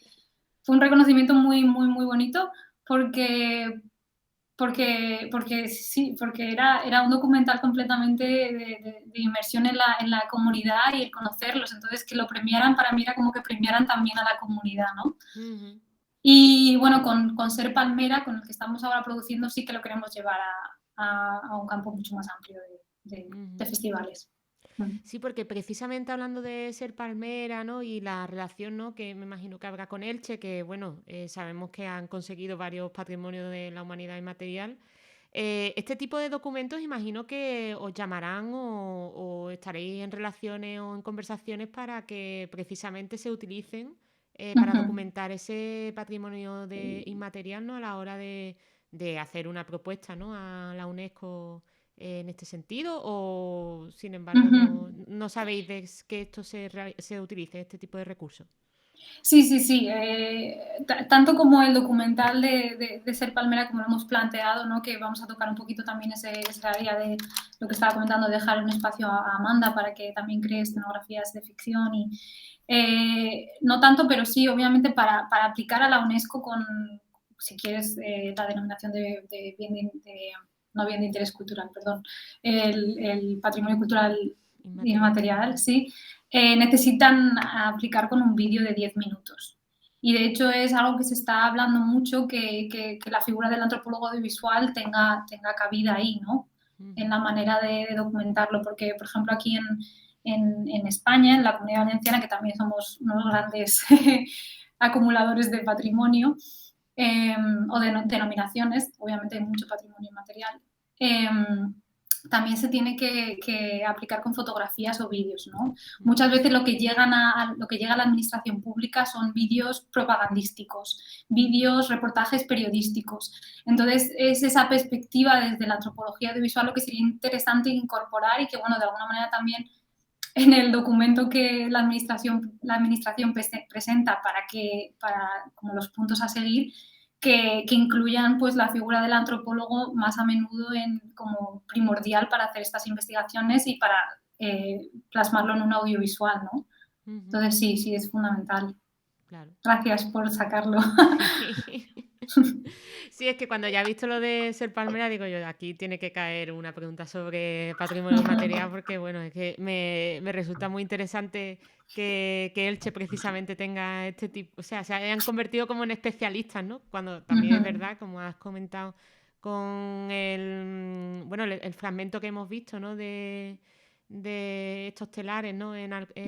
un reconocimiento muy, muy, muy bonito, porque porque sí, porque era un documental completamente de inmersión en la comunidad y el conocerlos. Entonces, que lo premiaran para mí era como que premiaran también a la comunidad, ¿no? Y bueno, con Ser Palmera, con el que estamos ahora produciendo, sí que lo queremos llevar a un campo mucho más amplio de festivales. Sí, porque precisamente hablando de Ser Palmera, ¿no? Y la relación, ¿no? Que me imagino que habrá con Elche, que bueno, sabemos que han conseguido varios patrimonios de la humanidad inmaterial. Este tipo de documentos imagino que os llamarán o estaréis en relaciones o en conversaciones para que precisamente se utilicen para documentar ese patrimonio inmaterial, ¿no? A la hora de hacer una propuesta, ¿no? A la UNESCO en este sentido, o sin embargo no sabéis de que esto se utilice, este tipo de recursos. Sí. Tanto como el documental de Ser Palmera, como lo hemos planteado, ¿no? Que vamos a tocar un poquito también esa área de lo que estaba comentando, dejar un espacio a Amanda para que también cree escenografías de ficción y no tanto, pero sí, obviamente para aplicar a la UNESCO con, si quieres, la denominación de bien no bien de interés cultural, perdón, el patrimonio cultural inmaterial, sí, necesitan aplicar con un vídeo de 10 minutos. Y de hecho es algo que se está hablando mucho, que la figura del antropólogo audiovisual tenga cabida ahí, ¿no? En la manera de documentarlo, porque, por ejemplo, aquí en España, en la Comunidad Valenciana, que también somos unos grandes acumuladores de patrimonio, o de denominaciones, obviamente hay mucho patrimonio inmaterial, también se tiene que aplicar con fotografías o vídeos, ¿no? Muchas veces lo que llega a la administración pública son vídeos propagandísticos, vídeos, reportajes periodísticos. Entonces, es esa perspectiva desde la antropología audiovisual lo que sería interesante incorporar y que, bueno, de alguna manera también en el documento que la administración presenta para como los puntos a seguir, que incluyan pues la figura del antropólogo más a menudo como primordial para hacer estas investigaciones y para plasmarlo en un audiovisual, ¿no? Entonces sí, es fundamental. Claro. Gracias por sacarlo. Sí, es que cuando ya he visto lo de Ser Palmera, digo yo, aquí tiene que caer una pregunta sobre patrimonio inmaterial, porque bueno, es que me resulta muy interesante que Elche precisamente tenga este tipo, o sea, se hayan convertido como en especialistas, ¿no? Cuando también es verdad, como has comentado, con el fragmento que hemos visto, ¿no? De estos telares, ¿no?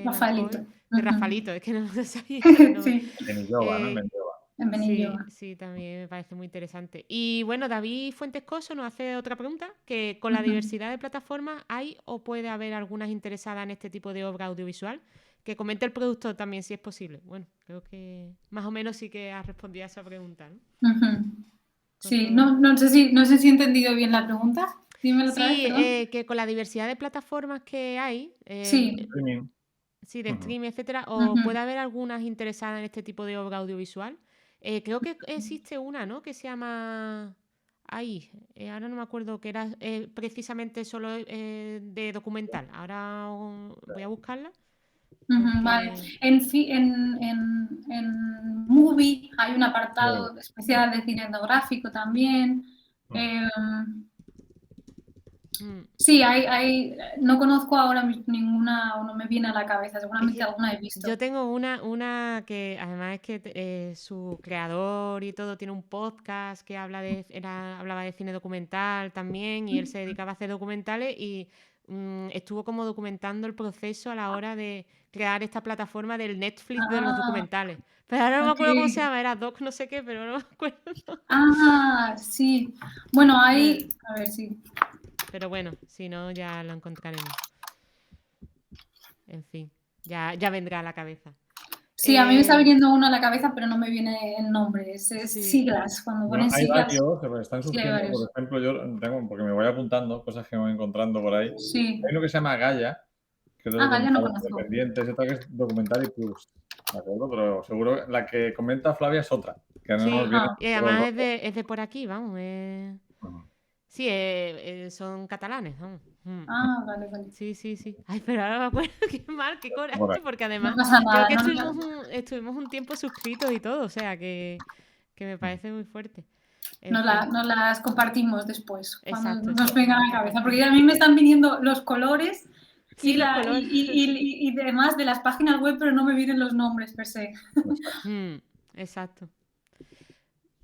Rafaelito. De Rafaelito, es que no lo sabía. Sí. Benilloba, ¿no? En Benilloba. Sí, también me parece muy interesante. Y bueno, David Fuentes Coso nos hace otra pregunta, que con la diversidad de plataformas, ¿hay o puede haber algunas interesadas en este tipo de obra audiovisual? Que comente el productor también, si es posible. Bueno, creo que más o menos sí que has respondido a esa pregunta, ¿no? Sí, no sé si he entendido bien la pregunta. Dímelo otra vez, perdón. Que con la diversidad de plataformas que hay, sí, de streaming, etcétera, o puede haber algunas interesadas en este tipo de obra audiovisual. Creo que existe una, ¿no? Que se llama... ahora no me acuerdo, que era precisamente solo de documental. Ahora voy a buscarla. Vale. En Movie hay un apartado especial de cine etnográfico también. Sí, no conozco ahora ninguna, o no me viene a la cabeza, seguramente alguna he visto. Yo tengo una que además es que su creador y todo tiene un podcast que hablaba de cine documental también, y él se dedicaba a hacer documentales y estuvo como documentando el proceso a la hora de crear esta plataforma del Netflix de los documentales. Pero ahora no me acuerdo cómo se llama, era Doc no sé qué, pero no me acuerdo. Sí. Bueno, a ver, sí. Pero bueno, si no, ya lo encontraremos. En fin, ya vendrá a la cabeza. Sí, a mí me está viniendo uno a la cabeza, pero no me viene el nombre. Es siglas. Cuando ponen siglas. Hay varios, están surgiendo, por ejemplo, yo tengo, porque me voy apuntando cosas que me voy encontrando por ahí. Sí. Hay uno que se llama Gaia, que es Gaia no conozco. independiente, es otra que es documental y plus. ¿De acuerdo? Pero seguro la que comenta Flavia es otra. Que no nos viene y además es de por aquí, vamos. Sí, son catalanes. Vale. Sí. Ay, pero ahora me acuerdo, qué mal, qué coraje, porque además no pasa nada, creo que estuvimos un tiempo suscritos y todo, o sea, que me parece muy fuerte. nos las compartimos después, cuando Exacto, nos sí. venga a la cabeza, porque a mí me están viniendo los colores Sí, los colores. y demás de las páginas web, pero no me vienen los nombres per se. Exacto.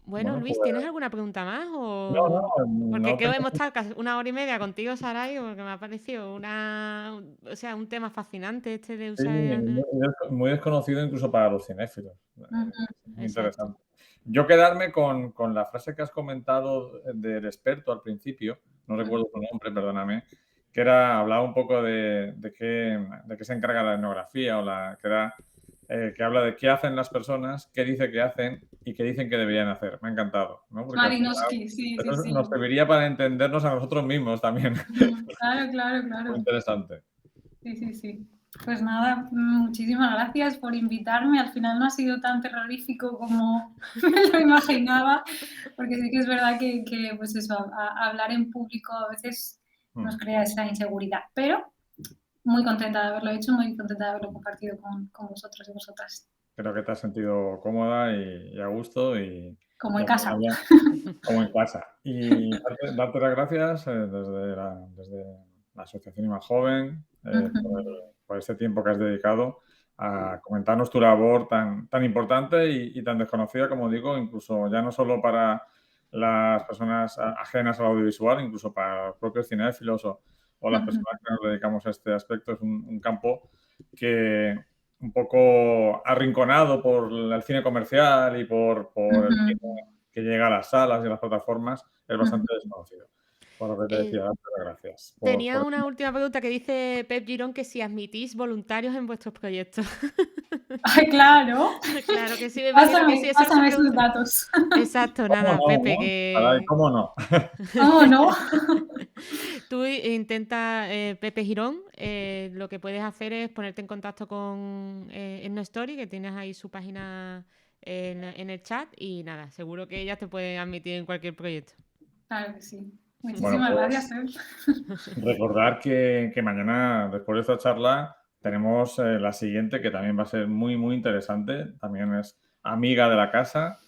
Bueno, Bueno, Luis, pues- ¿tienes alguna pregunta más? No, Porque no creo que tengo- hemos estado casi 1 hora y media contigo, Saray, porque me ha parecido un tema fascinante este de Sí, usar... muy desconocido incluso para los cinéfilos. Muy Exacto. interesante. Yo quedarme con la frase que has comentado del experto al principio, no recuerdo su nombre, perdóname, que hablaba un poco de qué se encarga la etnografía, que habla de qué hacen las personas, qué dice que hacen y qué dicen que deberían hacer. Me ha encantado, ¿no? Porque al final Malinowski, sí. nos serviría para entendernos a nosotros mismos también. Claro. Muy interesante. Sí. Pues nada, muchísimas gracias por invitarme. Al final no ha sido tan terrorífico como me lo imaginaba, porque sí que es verdad que pues eso, hablar en público a veces nos crea esa inseguridad, pero muy contenta de haberlo hecho, muy contenta de haberlo compartido con vosotros y vosotras. Creo que te has sentido cómoda y a gusto y... Como en casa. Como en casa. Y darte las gracias desde la Asociación Ima Joven por este tiempo que has dedicado a comentarnos tu labor tan importante y tan desconocida, como digo, incluso ya no solo para las personas ajenas al audiovisual, incluso para los propios cinéfilos o las personas que nos dedicamos a este aspecto. Es un campo que un poco arrinconado por el cine comercial y por el cine que llega a las salas y a las plataformas, es bastante desconocido. Por lo que te decía, darte las gracias. Tenía una última pregunta que dice Pep Girón, que si admitís voluntarios en vuestros proyectos. ¡Ay, claro! Claro que sí, me imagino que sí. Pásame esos datos. Exacto, nada, no, Pepe, ¿no? que... Caray, ¿cómo no? ¿Cómo no? Tú intenta, Pepe Girón, lo que puedes hacer es ponerte en contacto con Etnostory, que tienes ahí su página en el chat, y nada, seguro que ellas te pueden admitir en cualquier proyecto. Claro que sí. Muchísimas gracias. Recordar que mañana, después de esta charla, tenemos la siguiente, que también va a ser muy, muy interesante. También es amiga de la casa,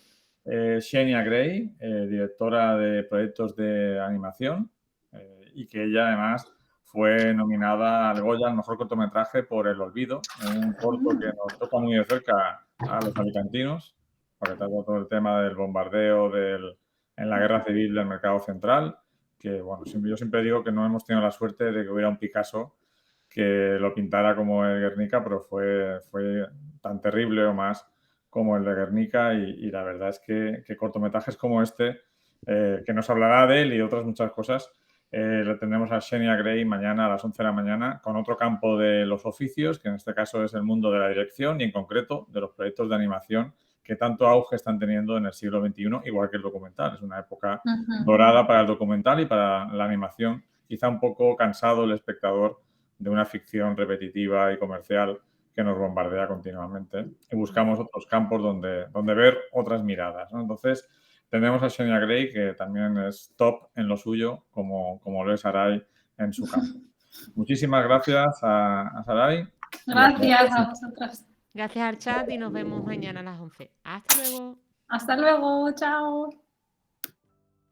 Xenia Gray, directora de proyectos de animación, y que ella además fue nominada al Goya al mejor cortometraje por El Olvido, un corto que nos toca muy de cerca a los alicantinos, porque trata todo el tema del bombardeo en la guerra civil del Mercado Central, que bueno, yo siempre digo que no hemos tenido la suerte de que hubiera un Picasso que lo pintara como el Guernica, pero fue tan terrible o más como el de Guernica, y la verdad es que cortometrajes como este, que nos hablará de él y de otras muchas cosas, le tendremos a Xenia Gray mañana a las 11 de la mañana con otro campo de los oficios, que en este caso es el mundo de la dirección y en concreto de los proyectos de animación que tanto auge están teniendo en el siglo XXI, igual que el documental. Es una época dorada para el documental y para la animación. Quizá un poco cansado el espectador de una ficción repetitiva y comercial que nos bombardea continuamente, y buscamos otros campos donde ver otras miradas, ¿no? Entonces, tenemos a Xenia Gray, que también es top en lo suyo, como lo es Saray en su campo. Muchísimas gracias a Saray. Gracias a vosotras. Gracias al chat y nos vemos mañana a las 11. Hasta luego. Hasta luego, chao.